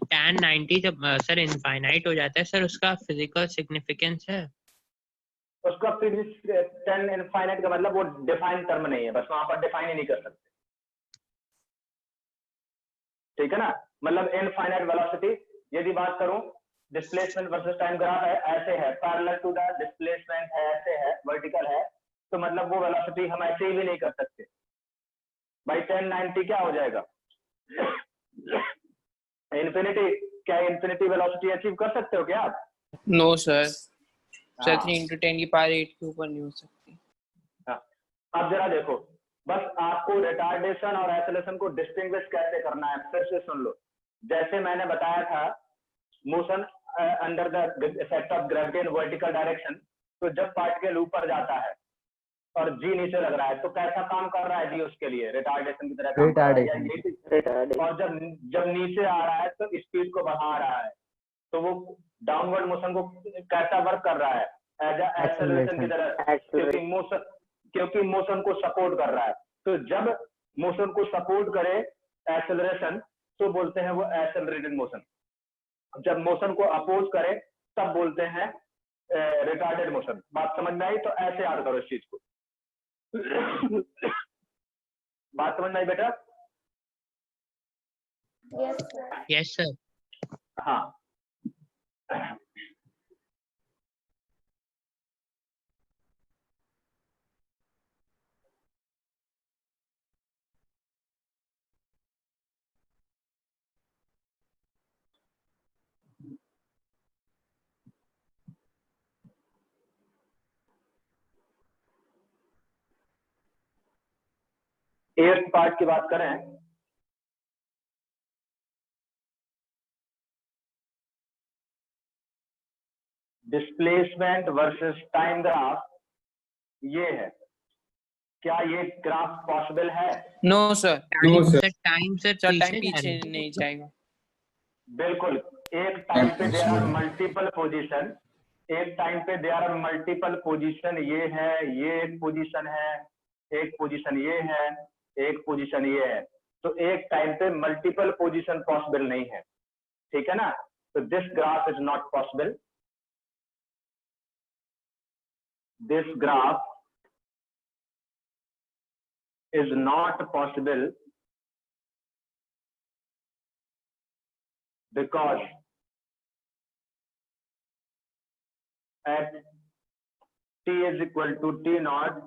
tan 90 जब सर इनफाइनाइट हो जाता है सर, उसका फिजिकल सिग्निफिकेंस है? उसका फिजिक्स 10 इनफाइनाइट का मतलब वो डिफाइन टर्म नहीं है, बस वहां पर डिफाइन ही नहीं कर सकते, ठीक है ना। मतलब इनफाइनाइट वेलोसिटी, यदि बात करूं डिस्प्लेसमेंट वर्सेस टाइम ग्राफ है, ऐसे है पैरेलल टू द डिस्प्लेसमेंट है, ऐसे है वर्टिकल है, तो मतलब वो वेलोसिटी हम ऐसे ही भी नहीं कर सकते भाई। 1090 क्या हो जाएगा इन्फिनिटी। क्या इन्फिनिटी वेलोसिटी अचीव कर सकते हो क्या आप? नो सर, सर हाँ। 3 × 10⁸ के ऊपर नहीं हो सकती। हाँ। अब जरा देखो, बस आपको रिटार्डेशन और एक्सेलरेशन को डिस्टिंग्विश कैसे करना है फिर से सुन लो। जैसे मैंने बताया था motion under the effect of gravity in vertical direction, तो जब पार्टिकल ऊपर जाता है और जी नीचे लग रहा है तो कैसा काम कर रहा है जी? उसके लिए रिटार्डेशन की तरह काम कर रहा है। और जब नीचे आ रहा है तो स्पीड को बढ़ा रहा है, तो वो डाउनवर्ड मोशन को कैसा वर्क कर रहा है? एज एक्सेलरेशन की तरह, क्योंकि मोशन को सपोर्ट कर रहा है। तो जब मोशन को सपोर्ट करे एक्सेलरेशन तो बोलते हैं वो एक्सेलरेटेड मोशन। जब मोशन को अपोज करे तब बोलते हैं रिटार्डेड मोशन। बात समझ में आई? तो ऐसे याद करो इस चीज को। बात समझ में आई बेटा? Yes sir. Yes sir. हाँ। एट्थ पार्ट की बात करें, डिस्प्लेसमेंट वर्सेस टाइम ग्राफ ये है। क्या ये ग्राफ पॉसिबल है? No sir, sir. टाइम पीछे पीछे नहीं जाएगा। बिल्कुल। एक टाइम पे देयर आर मल्टीपल पोजीशन, एक टाइम पे देयर आर मल्टीपल पोजीशन। ये है, ये एक पोजीशन है, एक पोजीशन ये है, एक पोजीशन ये है। तो एक टाइम पे मल्टीपल पोजीशन पॉसिबल नहीं है, ठीक है ना। तो this graph is not possible. This graph is not possible because at t is equal to t naught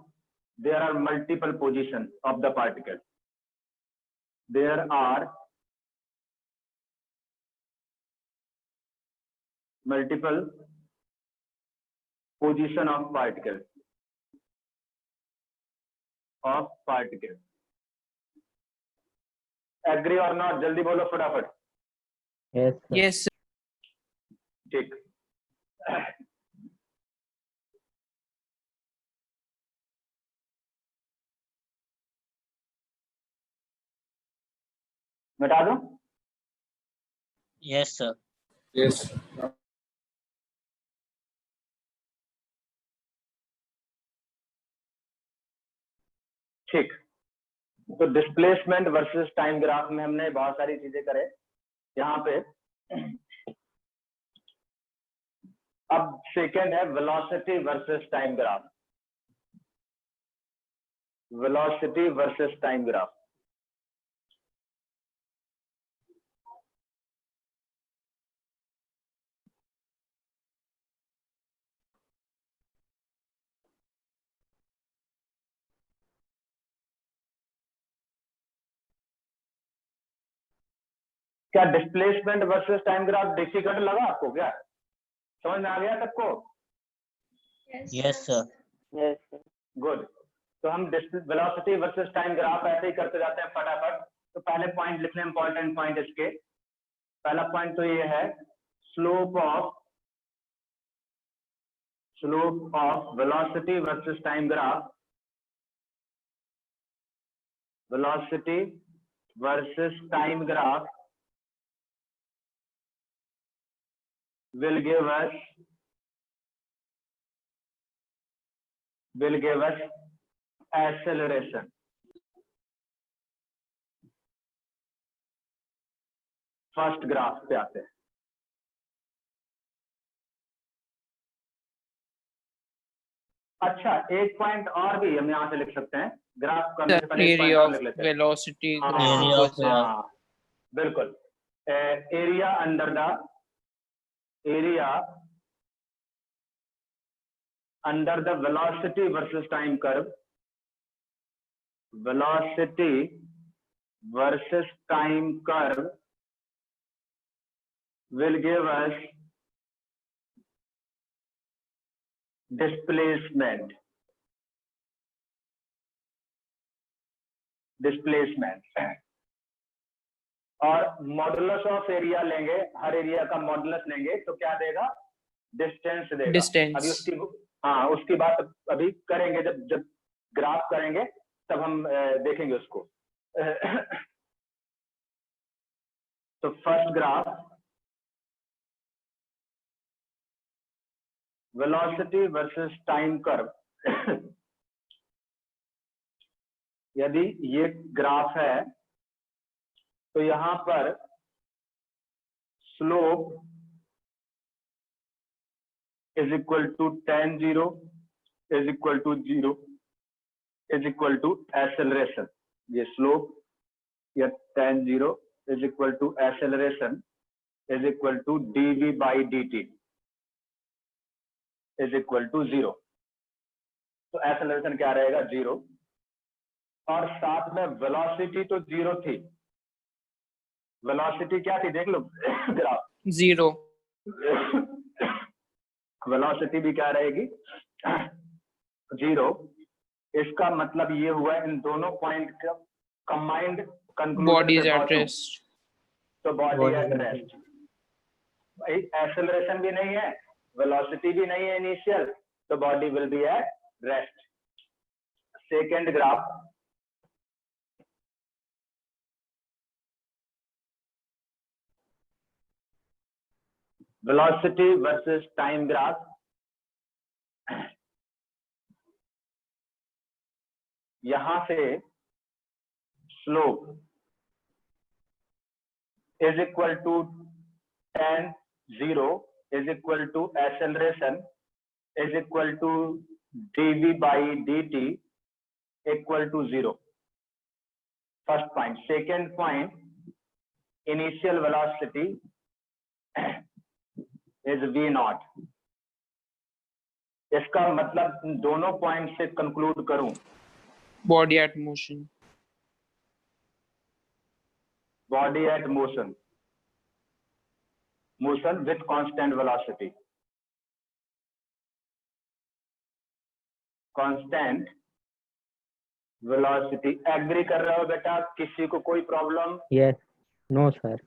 there are multiple positions of the particle. There are multiple position of particle. Agree or not? जल्दी बोलो फटाफट। Yes ठीक। मिटा दो। Yes sir. Yes. ठीक। तो displacement versus time graph में हमने बहुत सारी चीजें करे यहाँ पे। अब सेकेंड है velocity versus time graph. Velocity versus time graph. क्या displacement versus time graph difficult लगा आपको? क्या समझ में आ गया सबको? Yes sir. Yes good. तो हम वेलोसिटी वर्सेस टाइम ग्राफ ऐसे ही करते जाते हैं फटाफट। तो पहले पॉइंट लिखने, इंपॉर्टेंट पॉइंट इसके। पहला पॉइंट तो ये है slope of velocity versus time graph. Velocity versus time graph will give us acceleration. First graph पे आते हैं। अच्छा, एक पॉइंट और भी हम यहाँ से लिख सकते हैं, ग्राफ करने The से पहले एक पॉइंट area और of लिख लेते हैं। velocity graph Area of was हाँ, बिल्कुल। Area under the velocity versus time curve, velocity versus time curve will give us displacement. और मॉडुलस ऑफ एरिया लेंगे, हर एरिया का मॉडुलस लेंगे तो क्या देगा? डिस्टेंस देगा। Distance. अभी उसकी बात अभी करेंगे, जब ग्राफ करेंगे तब हम देखेंगे उसको। तो first graph, velocity versus time curve. यदि ये ग्राफ है तो यहां पर slope is equal to tan 0 is equal to 0 is equal to acceleration. ये स्लोप या tan 0 is equal to acceleration is equal to dv by dt is equal to 0। तो acceleration क्या रहेगा? 0। और साथ में वेलोसिटी तो 0 थी। वेलोसिटी क्या थी? देख लो ग्राफ। 0. वेलोसिटी भी क्या रहेगी? 0। इसका मतलब ये हुआ इन दोनों पॉइंट का combined Body is at conclusion. rest. तो बॉडी एट रेस्ट। एक्सेलरेशन भी नहीं है, वेलोसिटी भी नहीं है इनिशियल, तो body will be at rest. Second graph, velocity versus time graph. यहां से slope is equal to tan 0 is equal to acceleration is equal to dv by dt equal to 0। First point. Second point, initial velocity is v0। इसका मतलब इन दोनों point से conclude करूं, Body at motion. Body at motion with constant velocity. Constant velocity. Agree कर रहे हो बेटा? किसी को कोई problem? Yes. No, sir.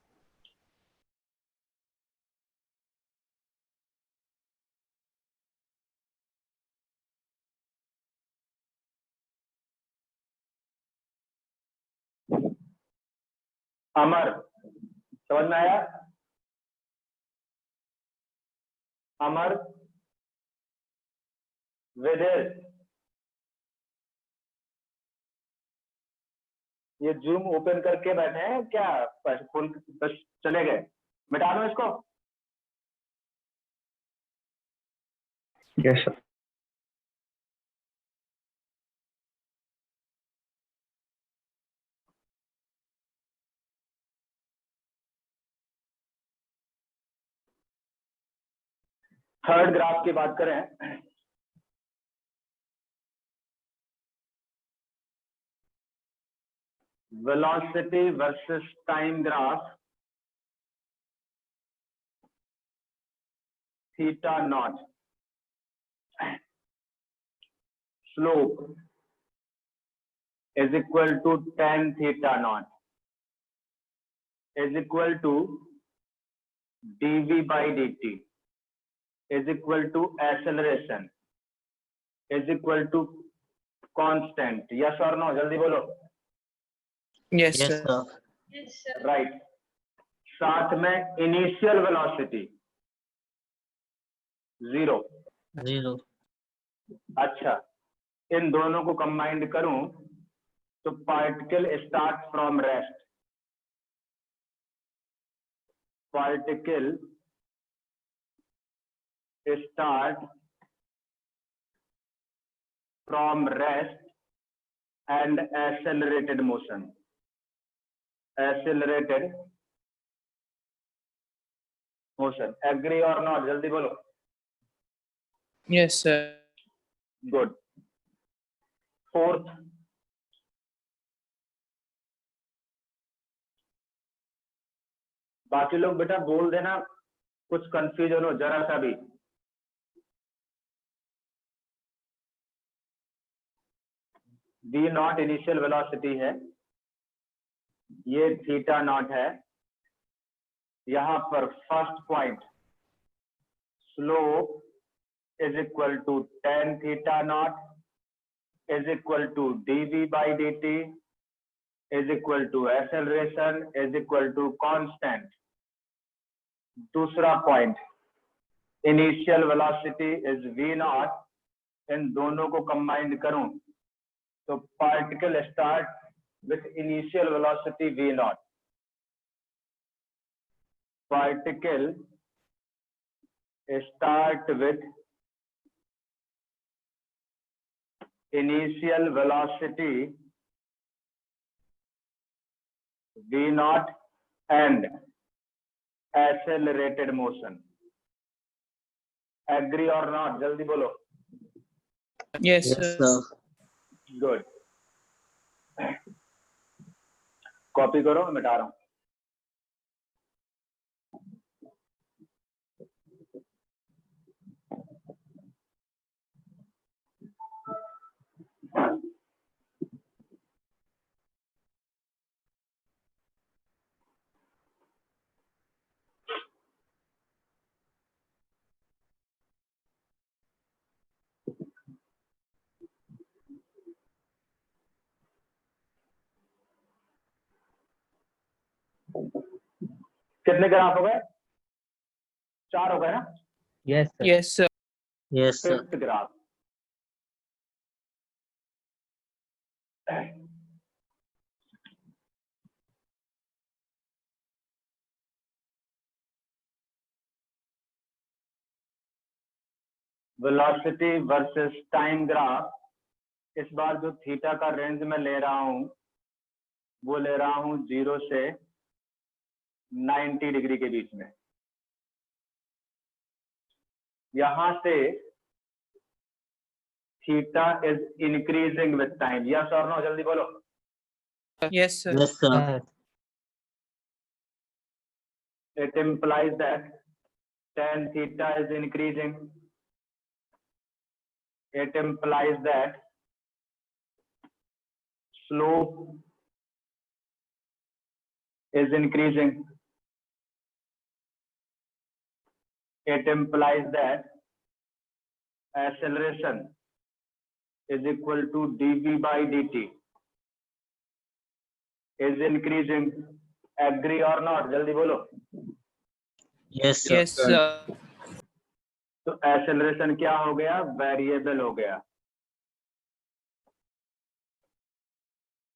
Amar, समझ में आया? अमर, विदित, ये जूम ओपन करके बैठे हैं क्या? फुल बस चले गए? मिटा दो इसको। Yes, sir. थर्ड ग्राफ की बात करें, velocity versus time graph, theta naught, slope is equal to tan theta naught is equal to dv by dt is equal to acceleration is equal to constant। yes or no? जल्दी बोलो। Yes, Yes, sir. sir. Yes, sir. Right. साथ में initial velocity 0। 0. अच्छा, इन दोनों को combined करूं तो particle start from rest. particle start from rest and accelerated motion. Accelerated motion. Agree or not? जल्दी बोलो. Yes, sir. Good. Fourth, बाकी लोग बेटा बोल देना, कुछ कंफ्यूजन हो जरा सा भी. v नॉट इनिशियल वेलोसिटी है, ये थीटा नॉट है. यहां पर first point slope is equal to tan theta naught is equal to dv by dt is equal to acceleration is equal to constant. दूसरा point initial velocity is v naught. इन दोनों को combined करूं तो particle start with initial velocity v naught. Particle start with initial velocity v naught and accelerated motion. Agree or not? जल्दी बोलो. Yes, Yes, sir. sir. Good. Copy करो, मैं मिटा रहा हूं. कितने ग्राफ हो गए? 4 हो गए ना? Yes, sir. Yes, sir. Yes, sir. Fifth graph. Velocity versus time graph. इस बार जो थीटा का रेंज में ले रहा हूं वो ले रहा हूं 0 से 90 डिग्री के बीच में. यहां से theta is increasing with time. Yes और नो? जल्दी बोलो. Yes, sir. Yes, sir. It implies that tan theta is increasing. It implies that slope is increasing. It implies that acceleration is equal to dv by dt is increasing. Agree or not? जल्दी बोलो. Yes, sir. Yes, sir. तो acceleration क्या हो गया? Variable हो गया.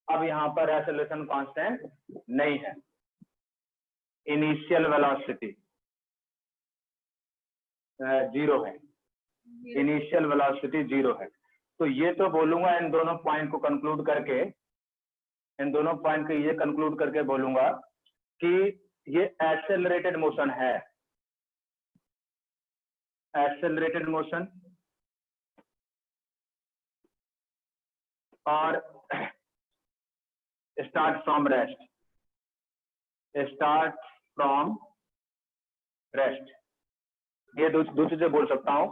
अब यहां पर एक्सेलरेशन कांस्टेंट नहीं है. इनिशियल वेलोसिटी 0 है. इनिशियल वेलोसिटी 0 है. तो ये तो बोलूंगा इन दोनों पॉइंट को कंक्लूड करके, इन दोनों पॉइंट को ये कंक्लूड करके बोलूंगा कि ये एक्सेलरेटेड मोशन है. एक्सेलरेटेड मोशन और start from rest. Start from rest. ये दो चीजें बोल सकता हूं.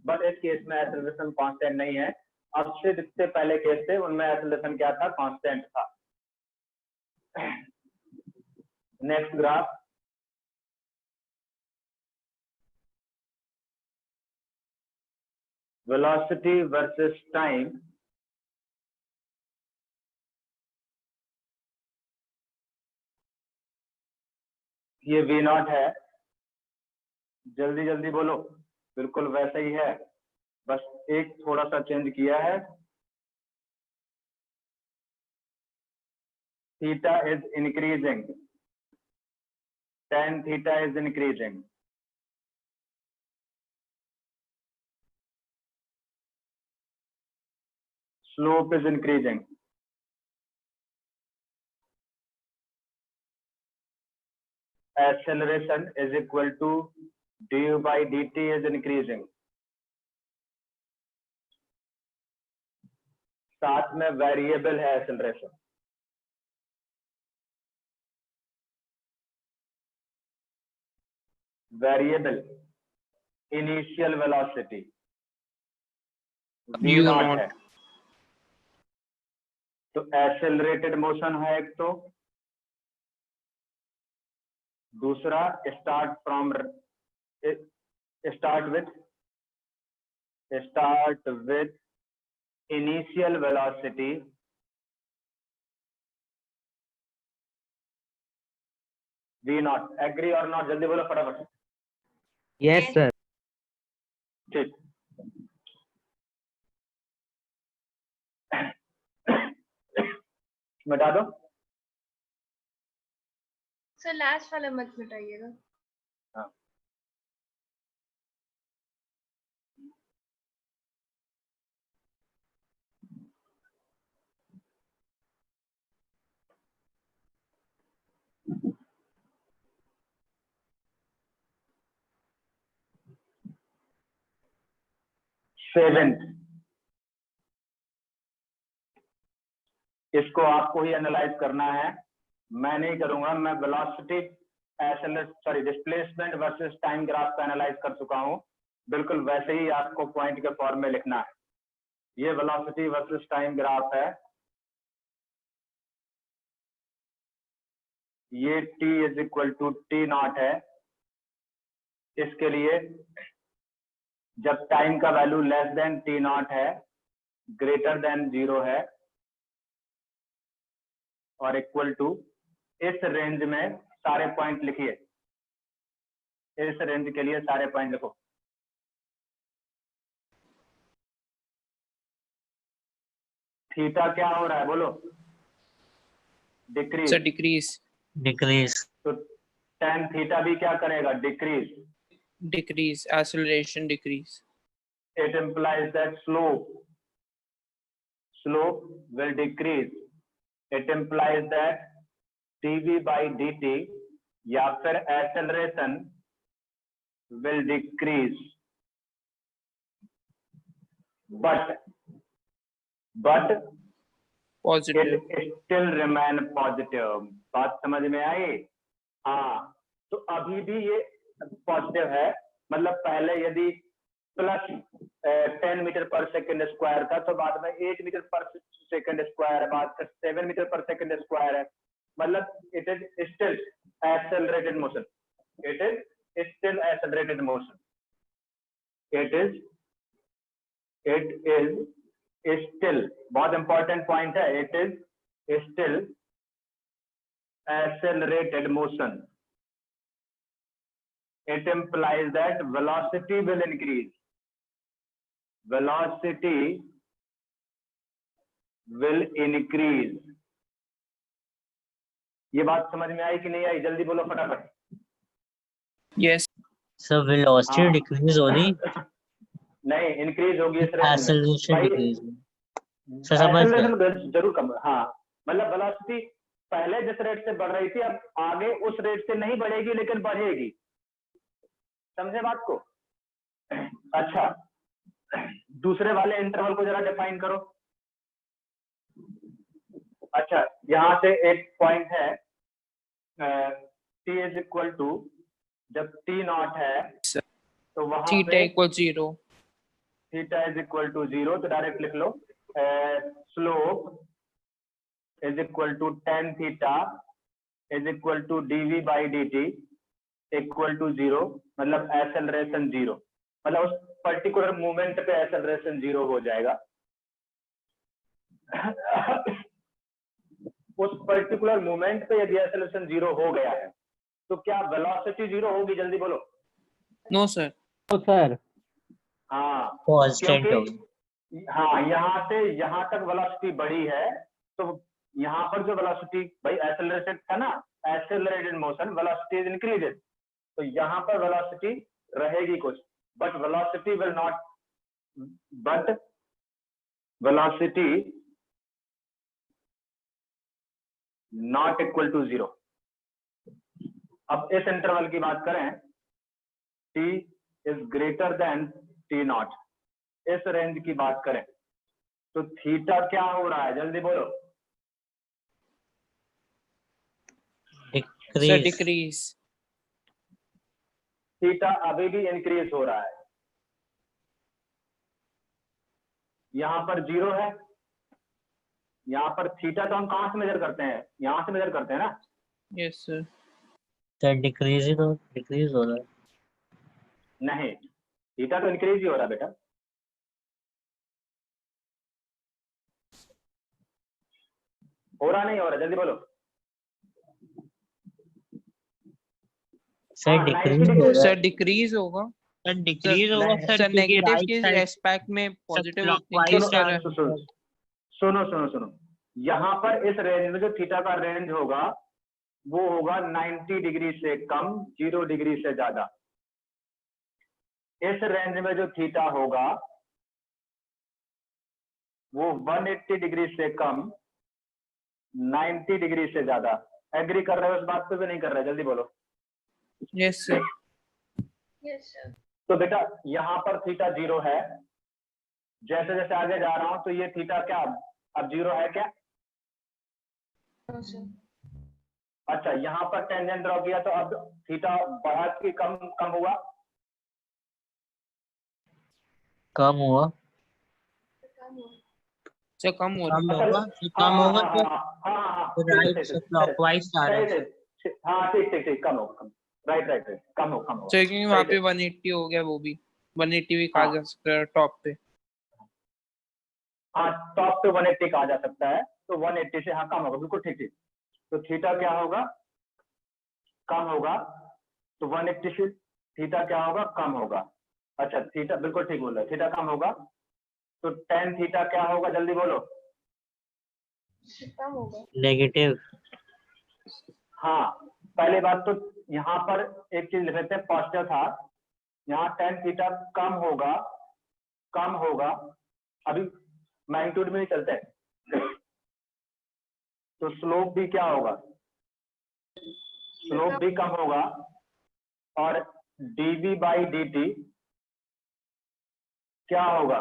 बट इस केस में एक्सेलरेशन कांस्टेंट नहीं है. अब से जितने पहले केस थे उनमें एक्सेलरेशन क्या था? कांस्टेंट था. Next graph. Velocity versus time. ये v नॉट है. जल्दी जल्दी बोलो. बिल्कुल वैसा ही है, बस एक थोड़ा सा चेंज किया है. Theta is increasing. tan theta is increasing. Slope is increasing. Acceleration is equal to du by dt is increasing. साथ में वेरिएबल है acceleration. Variable initial velocity v naught है. तो एक्सेलरेटेड मोशन है एक, तो दूसरा start with initial velocity v naught. Agree और नॉट, जल्दी बोलो फटाफट. Yes sir. ठीक. मिटा दो. सर लास्ट वाला मत मिटाइएगा। हाँ. सेवेंथ, इसको आपको ही एनालाइज करना है, मैं नहीं करूंगा. मैं velocity displacement versus time graph का एनालाइज कर चुका हूं. बिल्कुल वैसे ही आपको पॉइंट के फॉर्म में लिखना है. ये वेलोसिटी वर्सेस टाइम ग्राफ है. ये t is equal to T naught है. इसके लिए जब टाइम का value less than T naught है, ग्रेटर देन 0 है और इक्वल टू, इस रेंज में सारे पॉइंट लिखिए. इस रेंज के लिए सारे पॉइंट लिखो. थीटा क्या हो रहा है बोलो? डिक्रीज. Sir decrease. डिक्रीज. तो tan थीटा भी क्या करेगा? Decrease. Decrease. Acceleration decrease. It implies that slope will decrease. It implies that dv by dt या फिर acceleration will decrease, but Positive. it still remain positive. बात समझ में आई? हाँ, तो अभी भी ये पॉजिटिव है. मतलब पहले यदि प्लस 10 मीटर पर सेकंड स्क्वायर था, तो बाद में 8 मीटर पर सेकंड स्क्वायर है, बाद में 7 मीटर पर सेकंड स्क्वायर है. मतलब it is still accelerated motion. It is still accelerated motion. It is still, बहुत इंपॉर्टेंट पॉइंट है, it is still accelerated motion. It implies that velocity will increase. Velocity will increase. ये बात समझ में आई कि नहीं आई? जल्दी बोलो फटाफट. Yes. सर वेलोसिटी हाँ. डिक्रीज हो रही, नहीं, इंक्रीज होगी इस रेंज में. एक्सेलरेशन भाई, डिक्रीज. सर समझ गए. एक्सेलरेशन जरूर कम. हाँ, मतलब वेलोसिटी पहले जिस रेट से बढ़ रही थी, अब आगे उस रेट से नहीं बढ़ेगी, लेकिन बढ़ेगी. समझे बात को? अच्छा, दूसरे वाले इंटरवल को जरा डिफाइन करो. अच्छा, यहां से एक पॉइंट है, t इज इक्वल टू, जब t नॉट है तो वहां Theta पे equals 0. Theta is equal to 0, तो डायरेक्ट लिख लो. Slope is equal to tan theta is equal to dv by dt equal to 0. मतलब acceleration 0, मतलब उस पर्टिकुलर मूवमेंट पे acceleration 0 हो जाएगा. उस पर्टिकुलर मूवमेंट पे यदि acceleration 0 हो गया है, तो क्या वेलोसिटी 0 होगी? जल्दी बोलो. No sir. तो सर हाँ, कांस्टेंट होगी. हाँ, यहाँ से यहाँ तक वेलोसिटी बढ़ी है, तो यहाँ पर जो वेलोसिटी भाई एक्सेलरेटेड था ना, accelerated motion velocity is increased, तो यहाँ पर वेलोसिटी रहेगी कुछ, but velocity will not, but velocity not equal to 0। अब इस इंटरवल की बात करें, t is greater than t naught, इस रेंज की बात करें तो थीटा क्या हो रहा है, जल्दी बोलो। Sir, decrease decrease. थीटा अभी भी इंक्रीज हो रहा है, यहां पर 0 है, यहाँ पर थीटा तो हम कहां से मेजर करते हैं, यहां से मेजर करते हैं ना। Yes, sir. सर डिक्रीज हो रहा है। नहीं, थीटा तो इंक्रीज ही हो रहा है बेटा। हो रहा नहीं हो रहा, जल्दी बोलो। सर हाँ, डिक्रीज 90 हो रहा Sir, है। decrease होगा। सर डिक्रीज होगा नहीं, सर, Sir, क्योंकि negative राइट के साइड एस्पेक्ट में पॉजिटिव clockwise इंक्रीज कर रहा है। सुनो, यहाँ पर इस रेंज में जो थीटा का रेंज होगा वो होगा 90 डिग्री से कम, 0 डिग्री से ज्यादा। इस रेंज में जो थीटा होगा वो 180 डिग्री से कम, 90 डिग्री से ज्यादा। एग्री कर रहे हो इस बात पे, भी नहीं कर रहे, जल्दी बोलो। Yes, sir. Yes, sir. तो बेटा यहाँ पर थीटा 0 है, जैसे जैसे आगे जा रहा हूं तो ये थीटा क्या अब 0 है क्या? No, sir. अच्छा, यहाँ पर टेंजेंट ड्रॉ किया तो अब थीटा बढ़ा कि कम हुआ? कम हुआ। Come on. Sir, कम हो रहा कम है। होगा तो कम होगा तो हाँ, राइट से क्लॉकवाइज आ रहा है। हाँ ठीक, कम हो, राइट, कम हो। Sir, क्योंकि वहाँ सही पे है। 180 हो गया, वो भी 180 भी कहा हाँ। जा सकता है टॉप पे। हाँ, टॉप पे 180 कहा जा सकता है, तो 180 से हाँ कम होगा, बिल्कुल ठीक। तो थीटा क्या होगा? कम होगा, तो 180 से थीटा क्या होगा? कम होगा। अच्छा, थीटा बिल्कुल ठीक बोल रहे हैं, थीटा कम होगा, तो tan थीटा क्या होगा, जल्दी बोलो। कम होगा। नेगेटिव। हाँ, पहली बात तो यहाँ पर एक चीज लिख लेते हैं, पॉजिटिव था, यहाँ tan थीटा कम होगा, अभी मैग्नीट्यूड में ही चलते हैं, तो स्लोप भी क्या होगा? स्लोप भी कम होगा, और dv बाई dt क्या होगा?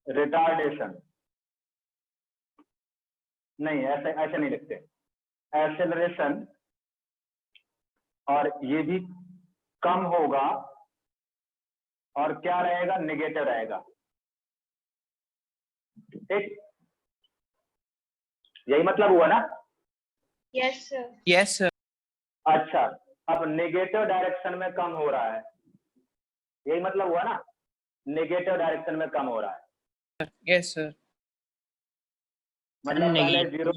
रिटार्डेशन। नहीं, ऐसे नहीं लिखते, एक्सेलरेशन, और ये भी कम होगा, और क्या रहेगा? नेगेटिव रहेगा। ठीक, यही मतलब हुआ ना? Yes, sir. Yes, sir. अच्छा, अब नेगेटिव डायरेक्शन में कम हो रहा है, यही मतलब हुआ ना? नेगेटिव डायरेक्शन में कम हो रहा है, Yes, sir. मतलब पहले 0।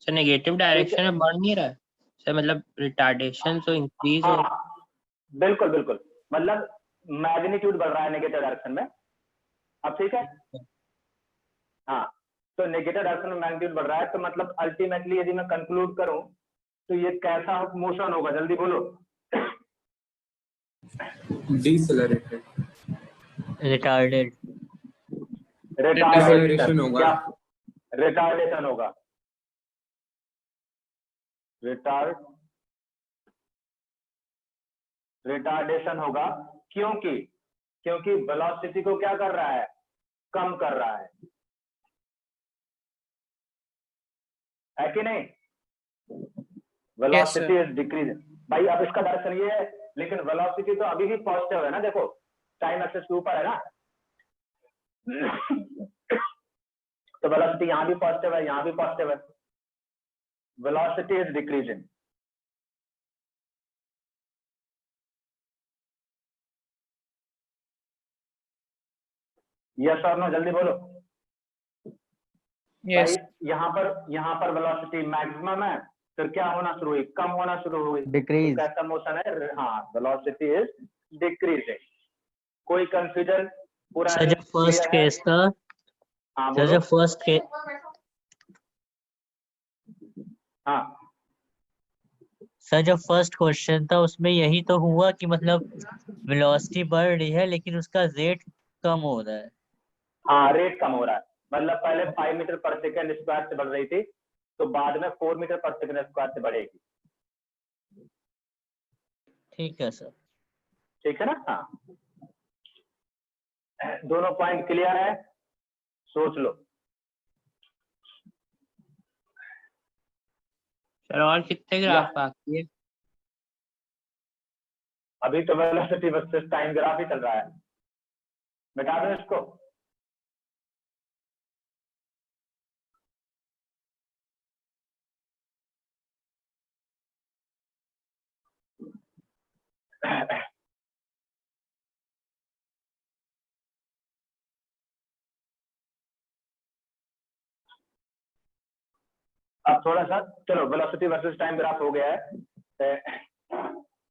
सर नेगेटिव डायरेक्शन में बढ़ नहीं रहा है सर, मतलब रिटार्डेशन तो इंक्रीज हो। हाँ, बिल्कुल, मतलब मैग्नीट्यूड बढ़ रहा है नेगेटिव डायरेक्शन में। अब ठीक है, हाँ, तो नेगेटिव डायरेक्शन में मैग्नीट्यूड बढ़ रहा है, तो मतलब अल्टीमेटली यदि मैं कंक्लूड करूं तो ये कैसा मोशन होगा, जल्दी बोलो। डिसेलरेटेड, रिटार्डेड। डिसेलरेशन होगा। रिटार्डेशन होगा, रिटार्डेशन होगा, क्योंकि वेलोसिटी को क्या कर रहा है? कम कर रहा है कि नहीं? Velocity is decrease. भाई अब इसका दर्शन ये है, लेकिन वेलोसिटी तो अभी भी पॉजिटिव है ना, देखो टाइम एक्सिस के ऊपर है ना, तो वेलोसिटी यहाँ भी पॉजिटिव है, यहाँ भी पॉजिटिव है, वेलोसिटी इज डिक्रीजिंग। यस और नो, जल्दी बोलो। Yes. यहाँ पर वेलोसिटी मैक्सिमम है, फिर क्या होना शुरू हुई? कम होना शुरू हुई। डिक्रीज। तो कैसा मोशन है? हाँ, वेलोसिटी इज डिक्रीजिंग। कोई कंफ्यूजन? पूरा सर जो फर्स्ट केस था हाँ सर बोलो। जो फर्स्ट के हाँ सर जो फर्स्ट क्वेश्चन था उसमें यही तो हुआ कि मतलब वेलोसिटी बढ़ रही है लेकिन उसका रेट कम हो रहा है। हाँ, रेट कम हो रहा है, मतलब पहले 5 मीटर पर सेकेंड स्क्वायर से बढ़ रही थी, तो बाद में 4 मीटर पर सेकेंड स्क्वायर से बढ़ेगी। ठीक है सर। ठीक है ना? हाँ, दोनों पॉइंट क्लियर है, सोच लो। सर और कितने ग्राफ बाकी है? अभी तो वेलोसिटी वर्सेस टाइम ग्राफ ही चल रहा है, मिटा दो इसको। अब थोड़ा सा चलो, वेलोसिटी वर्सेस टाइम ग्राफ हो गया है,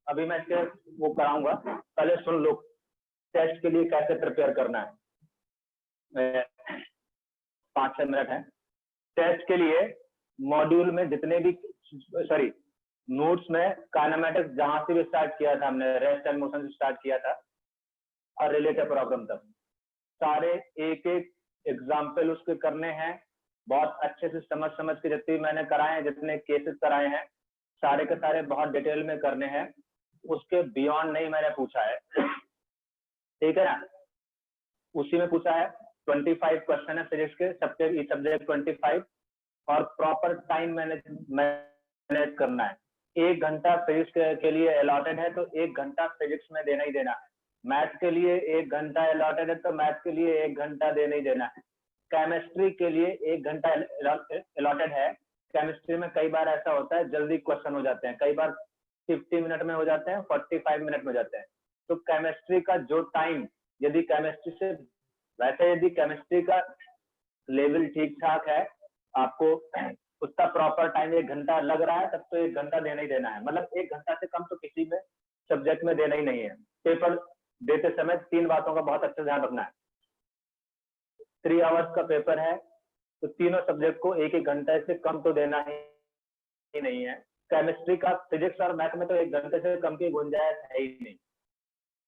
अभी मैं इसके वो कराऊंगा, पहले सुन लो टेस्ट के लिए कैसे प्रिपेयर करना है। 5-6 मिनट है टेस्ट के लिए। मॉड्यूल में जितने भी, सॉरी नोट्स में काइनेमेटिक्स जहां से भी स्टार्ट किया था हमने, रेस्ट एंड मोशन से स्टार्ट किया था और रिलेटिव प्रॉब्लम तक, सारे एक एक एग्जाम्पल उसके करने हैं, बहुत अच्छे से समझ समझ के जितने मैंने कराए हैं, जितने केसेस कराए हैं, सारे के सारे बहुत डिटेल में करने हैं, उसके बियॉन्ड नहीं मैंने पूछा है। ठीक है ना? उसी में पूछा है 25 क्वेश्चन है फिजिक्स के, सबके ई सब्जेक्ट 25, और प्रॉपर टाइम मैनेज करना है। 1 घंटा फिजिक्स के लिए अलॉटेड है तो 1 घंटा फिजिक्स में देना ही देना है। मैथ के लिए 1 घंटा अलॉटेड है तो मैथ के लिए 1 घंटा देना ही देना है। केमिस्ट्री के लिए 1 घंटा अलॉटेड है। केमिस्ट्री में कई बार ऐसा होता है जल्दी क्वेश्चन हो जाते हैं, कई बार 50 मिनट में हो जाते हैं, 45 मिनट में हो जाते हैं। तो केमिस्ट्री का जो टाइम, यदि केमिस्ट्री से, वैसे यदि केमिस्ट्री का लेवल ठीक ठाक है, आपको उसका प्रॉपर टाइम 1 घंटा लग रहा है, तब तो 1 घंटा देना ही देना है। मतलब 1 घंटा से कम तो किसी में सब्जेक्ट में देना ही नहीं है। पेपर देते समय 3 बातों का बहुत अच्छा ध्यान रखना है। 3 आवर्स का पेपर है तो तीनों सब्जेक्ट को 1-1 घंटे से कम तो देना ही नहीं है। केमिस्ट्री का, फिजिक्स और मैथ में तो 1 घंटे से कम की गुंजाइश है ही नहीं।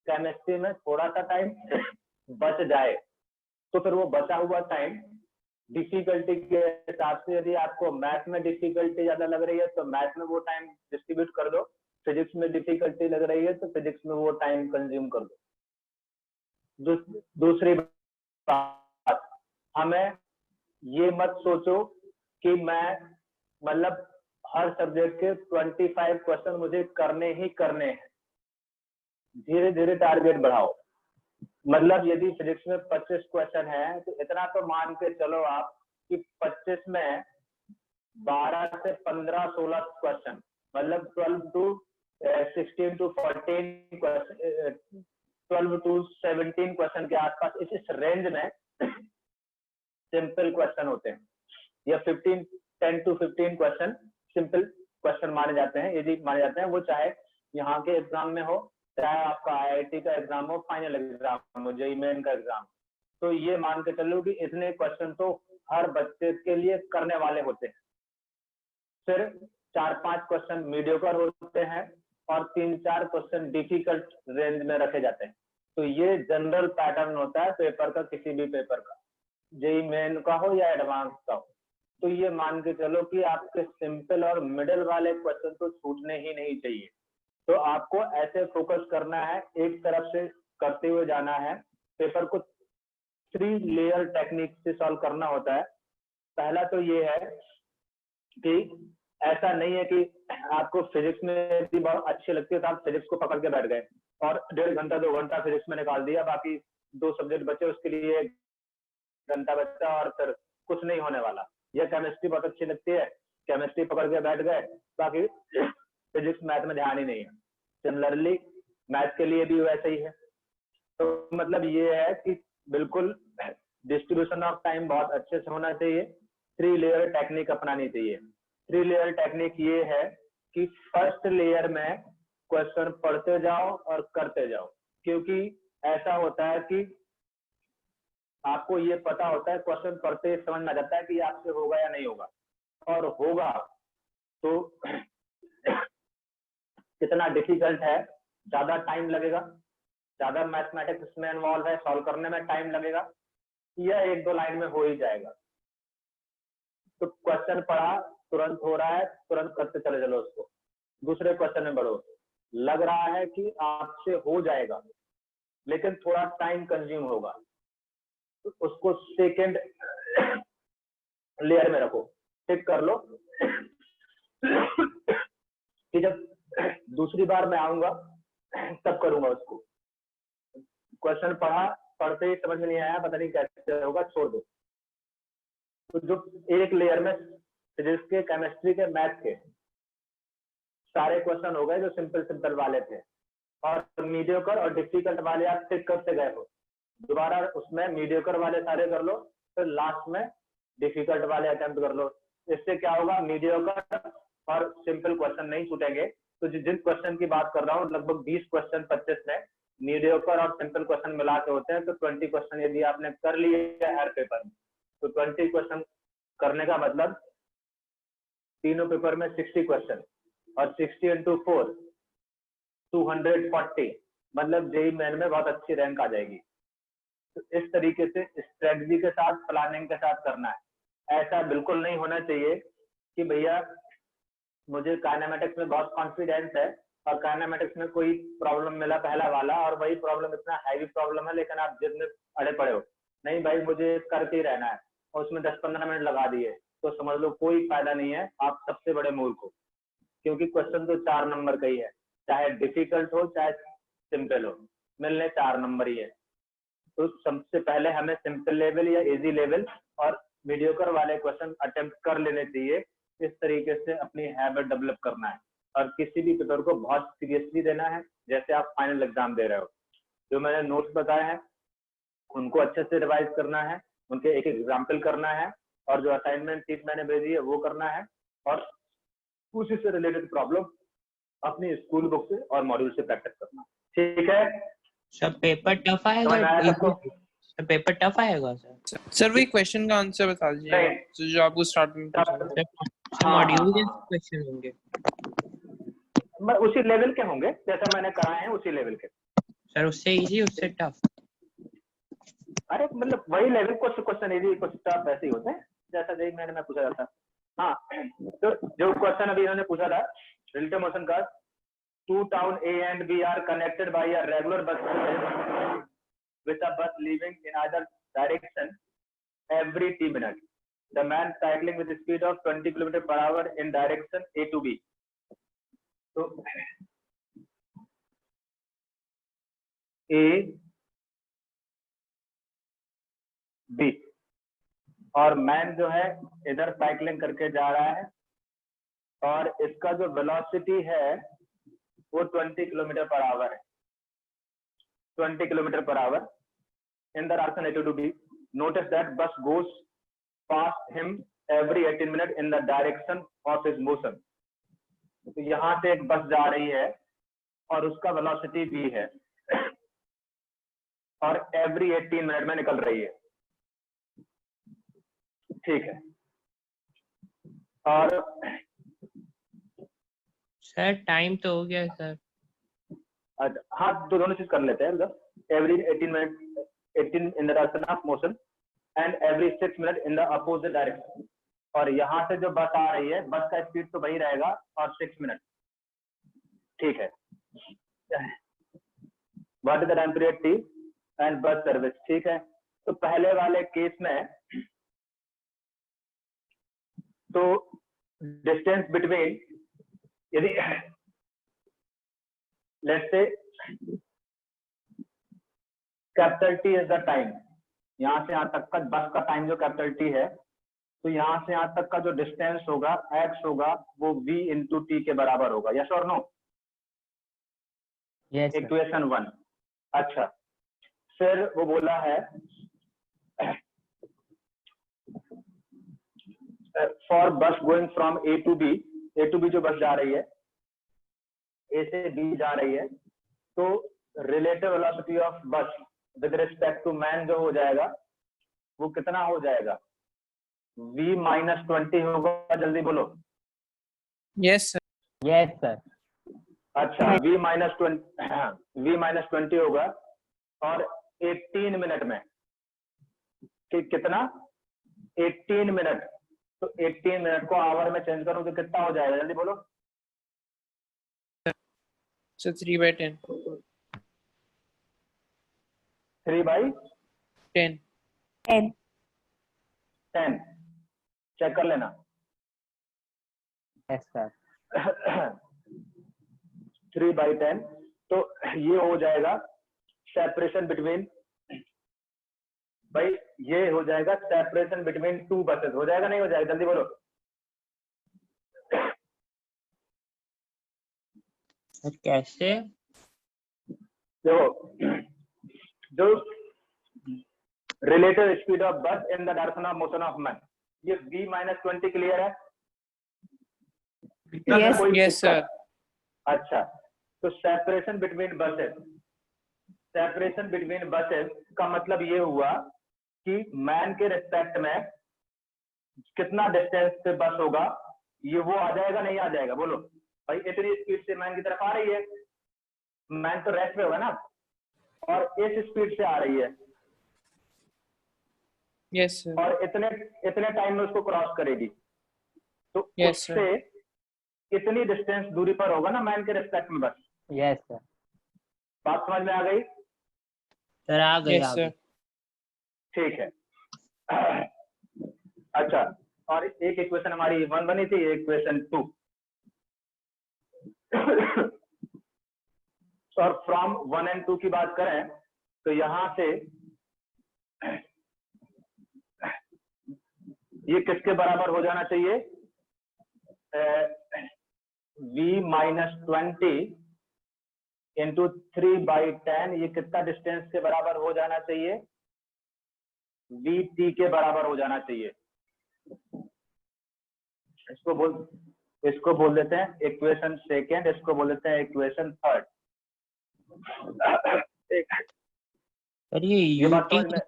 केमिस्ट्री में थोड़ा सा टाइम बच जाए तो फिर वो बचा हुआ टाइम डिफिकल्टी के हिसाब से, यदि आपको मैथ में डिफिकल्टी ज्यादा लग रही है तो मैथ में वो टाइम डिस्ट्रीब्यूट कर दो, फिजिक्स में डिफिकल्टी लग रही है तो फिजिक्स में वो टाइम कंज्यूम कर दो। दूसरी बात, हमें ये मत सोचो कि मैं मतलब हर सब्जेक्ट के 25 क्वेश्चन मुझे करने ही करने हैं। धीरे धीरे टारगेट बढ़ाओ। मतलब यदि फिजिक्स में 25 क्वेश्चन है तो इतना तो मान के चलो आप कि 25 में 12 से 15-16 क्वेश्चन, मतलब 12 to 16 to 14 question, 12 to 17 question के आसपास, इस रेंज में सिंपल क्वेश्चन होते हैं, या 10 to 15 क्वेश्चन सिंपल क्वेश्चन माने जाते हैं। यदि माने जाते हैं, वो चाहे यहाँ के एग्जाम में हो, चाहे आपका IIT का एग्जाम हो, फाइनल एग्जाम हो, जेईई मेन का एग्जाम, तो ये मान के चलो कि इतने क्वेश्चन तो हर बच्चे के लिए करने वाले होते हैं। फिर 4-5 क्वेश्चन मीडियोकर होते हैं और 3-4 क्वेश्चन डिफिकल्ट रेंज में रखे जाते हैं। तो ये जनरल पैटर्न होता है पेपर का, किसी भी पेपर का, जेईई मेन का हो या एडवांस का हो। तो ये मान के चलो कि आपके सिंपल और मिडिल वाले क्वेश्चन तो छूटने ही नहीं चाहिए। तो आपको ऐसे फोकस करना है, एक तरफ से करते हुए जाना है। पेपर को 3 लेयर टेक्निक से सॉल्व करना होता है। पहला तो ये है कि ऐसा नहीं है कि आपको फिजिक्स में भी बहुत अच्छी लगती है तो आप फिजिक्स को पकड़ के बैठ गए और 1.5 घंटा 2 घंटा फिजिक्स में निकाल दिया, बाकी 2 सब्जेक्ट बचे उसके लिए 1 घंटा बचा और फिर कुछ नहीं होने वाला। या केमिस्ट्री बहुत अच्छी लगती है, केमिस्ट्री पकड़ के बैठ गए, बाकी फिजिक्स मैथ में ध्यान ही नहीं है। सिमिलरली मैथ के लिए भी वैसे ही है। तो मतलब ये है कि बिल्कुल डिस्ट्रीब्यूशन ऑफ टाइम बहुत अच्छे से होना चाहिए। 3 लेयर टेक्निक अपनानी चाहिए। 3 लेयर टेक्निक ये है कि फर्स्ट लेयर में क्वेश्चन पढ़ते जाओ और करते जाओ, क्योंकि ऐसा होता है कि आपको ये पता होता है, क्वेश्चन पढ़ते ही समझ में आ जाता है कि ये आपसे होगा या नहीं होगा, और होगा तो कितना डिफिकल्ट है, ज्यादा टाइम लगेगा, ज्यादा मैथमेटिक्स इसमें इन्वॉल्व है, सॉल्व करने में टाइम लगेगा, या 1-2 लाइन में हो ही जाएगा। तो क्वेश्चन पढ़ा, तुरंत हो रहा है, तुरंत करते चले चलो उसको, दूसरे क्वेश्चन में बढ़ो। लग रहा है कि आपसे हो जाएगा लेकिन थोड़ा टाइम कंज्यूम होगा, तो उसको सेकंड लेयर में रखो, टिक कर लो कि जब दूसरी बार मैं आऊंगा तब करूंगा उसको। क्वेश्चन पढ़ा, पढ़ते ही समझ में नहीं आया, पता नहीं कैसे होगा, छोड़ दो। तो जो एक लेयर में फिजिक्स के, केमिस्ट्री के, मैथ के सारे क्वेश्चन हो गए जो सिंपल सिंपल वाले थे, और मीडियोकर और डिफिकल्ट वाले आप टिक करते गए हो। दोबारा उसमें मीडियोकर वाले सारे कर लो, फिर लास्ट में डिफिकल्ट वाले अटेम्प्ट कर लो। इससे क्या होगा, मीडियोकर और सिंपल क्वेश्चन नहीं छूटेंगे। तो जिन क्वेश्चन की बात कर रहा हूँ, लगभग 20 क्वेश्चन 25 में मीडियोकर और सिंपल क्वेश्चन मिला के होते हैं। तो 20 क्वेश्चन यदि आपने कर लिए हर पेपर में, तो 20 क्वेश्चन करने का मतलब तीनों पेपर में 60 क्वेश्चन, और 60 into 4 240, मतलब जेईई मेन में बहुत अच्छी रैंक आ जाएगी। तो इस तरीके से स्ट्रेटजी के साथ, प्लानिंग के साथ करना है। ऐसा बिल्कुल नहीं होना चाहिए कि भैया मुझे काइनेमेटिक्स में बहुत कॉन्फिडेंस है और काइनेमेटिक्स में कोई प्रॉब्लम मिला पहला वाला, और वही प्रॉब्लम इतना हैवी प्रॉब्लम है लेकिन आप जिद में अड़े पड़े हो, नहीं भाई मुझे करके ही रहना है, और उसमें 10-15 मिनट लगा दिए, तो समझ लो कोई फायदा नहीं है, आप सबसे बड़े मूर्ख हो। क्योंकि क्वेश्चन तो 4 नंबर का ही है, चाहे डिफिकल्ट हो चाहे सिंपल हो, मिलने 4 नंबर ही है। तो सबसे पहले हमें सिंपल लेवल या इजी लेवल और मीडियोकर वाले क्वेश्चन अटेम्प्ट कर लेने चाहिए। इस तरीके से अपनी हैबिट डेवलप करना है, और किसी भी पेपर को बहुत सीरियसली देना है, जैसे आप फाइनल एग्जाम दे रहे हो। जो मैंने नोट्स बताए हैं उनको अच्छे से रिवाइज करना है, उनके एक एग्जाम्पल करना है, और जो असाइनमेंट शीट मैंने भेजी है वो करना है, और उसी से रिलेटेड प्रॉब्लम अपनी स्कूल बुक से और मॉड्यूल से प्रैक्टिस करना। ठीक है सब पेपर टफ आएगा, समझ में आया सबको? सब पेपर टफ आएगा सर। सर वही क्वेश्चन का आंसर बता दीजिए नहीं। तो जो आपको स्टार्ट में पूछा था। मॉड्यूल के क्वेश्चन होंगे उसी लेवल के होंगे जैसा मैंने कराए हैं, उसी लेवल के। सर, उससे इजी उससे टफ? अरे मतलब वही लेवल, कुछ क्वेश्चन इजी कुछ टफ ऐसे ही होते हैं, जैसा जैसे मैं पूछा जाता। हाँ, तो जो क्वेश्चन अभी इन्होंने पूछा था रिलेटिव मोशन का, 2 town A and B are connected by a regular bus service with a bus leaving in either direction every 3 minutes. The man cycling with a speed of 20 km/h in direction A to B. तो A B और man जो है इधर cycling करके जा रहा है, और इसका जो वेलोसिटी है वो 20 km/h है, 20 km/h in the direction A to B. Notice that bus goes past him every 18 minutes in the direction of his motion. तो यहाँ से एक बस जा रही है और उसका वेलोसिटी भी है, और एवरी 18 मिनट में निकल रही है। ठीक है, और सर टाइम तो हो गया सर। हाँ, तो दोनों चीज कर लेते हैं। Every 18 minute 18 in the direction of motion and every 6 minutes in the opposite direction. और यहाँ से जो बस आ रही है, बस का स्पीड तो वही रहेगा और 6 मिनट। ठीक है, what is the time period T and bus service. ठीक है, तो पहले वाले केस में तो डिस्टेंस बिटवीन, यदि let's say capital T is the time, यहाँ से यहाँ तक का बस का टाइम जो कैपिटल T है, तो यहाँ से यहाँ तक का जो डिस्टेंस होगा x होगा वो v into t के बराबर होगा। यस और नो? Yes, sir. इक्वेशन 1। अच्छा, फिर वो बोला है फॉर बस going from A to B जो बस जा रही है, A से B जा रही है, तो रिलेटिव वेलोसिटी ऑफ बस विद रिस्पेक्ट टू मैन जो हो जाएगा वो कितना हो जाएगा? v माइनस 20 होगा, जल्दी बोलो। Yes, sir. Yes, sir. अच्छा, v माइनस 20 होगा और 18 मिनट में, ठीक, कितना? 18 मिनट। तो 18 मिनट को आवर में चेंज करो तो कितना हो जाएगा, जल्दी बोलो। So 3/10. 3/10 10. 10. चेक कर लेना। Yes, sir. 3/10, तो ये हो जाएगा सेपरेशन बिटवीन, भाई ये हो जाएगा सेपरेशन बिटवीन टू बसेस, हो जाएगा नहीं हो जाएगा, जल्दी बोलो। कैसे? देखो, जो रिलेटिव स्पीड ऑफ बस in the direction of motion of man, ये v माइनस 20 क्लियर है? Yes. कोई Yes, sir. अच्छा, तो सेपरेशन बिटवीन बसेस का मतलब ये हुआ कि मैन के रिस्पेक्ट में कितना डिस्टेंस पे बस होगा, ये वो आ जाएगा नहीं आ जाएगा, बोलो भाई। इतनी स्पीड से मैन की तरफ आ रही है, मैन तो रेस्ट पे होगा ना, और इस स्पीड से आ रही है, Yes, sir. और इतने टाइम में उसको क्रॉस करेगी, तो Yes, sir. उससे इतनी डिस्टेंस दूरी पर होगा ना मैन के रिस्पेक्ट में बस। Yes, sir. बात समझ में आ गई? सर आ गई, Yes, आ sir. गई। ठीक है। अच्छा, और एक इक्वेशन हमारी 1 बनी थी, एक इक्वेशन 2। और फ्रॉम 1 एंड 2 की बात करें तो यहां से ये किसके बराबर हो जाना चाहिए? v माइनस 20 इंटू 3/10, ये कितना डिस्टेंस के बराबर हो जाना चाहिए? vt के बराबर हो जाना चाहिए। इसको बोल देते हैं इक्वेशन सेकेंड, इसको बोल देते हैं इक्वेशन थर्ड। सर ये बात यूटी समझ में?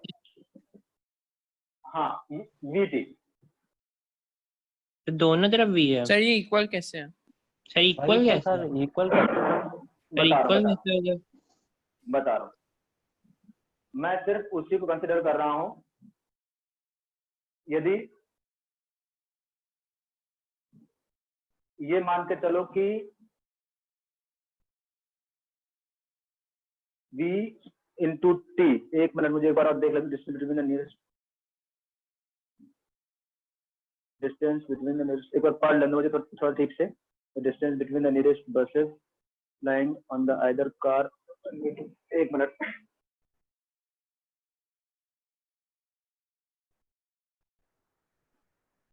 हाँ, vt। तो दोनों तरफ भी है। Sir, ये equal कैसे है? सर इक्वल Equal, कैसे? sir. Equal कैसे? सर इक्वल कैसे हो गया? बता रहा हूँ, मैं सिर्फ उसी को कंसिडर कर रहा हूं यदि ये मान के चलो कि v इंटू टी, एक मिनट मुझे एक बार और देख लेते, distance between the nearest, distance between the nearest, एक बार पढ़ लेना मुझे थोड़ा ठीक से। Distance between the nearest buses lying on the either car, एक मिनट।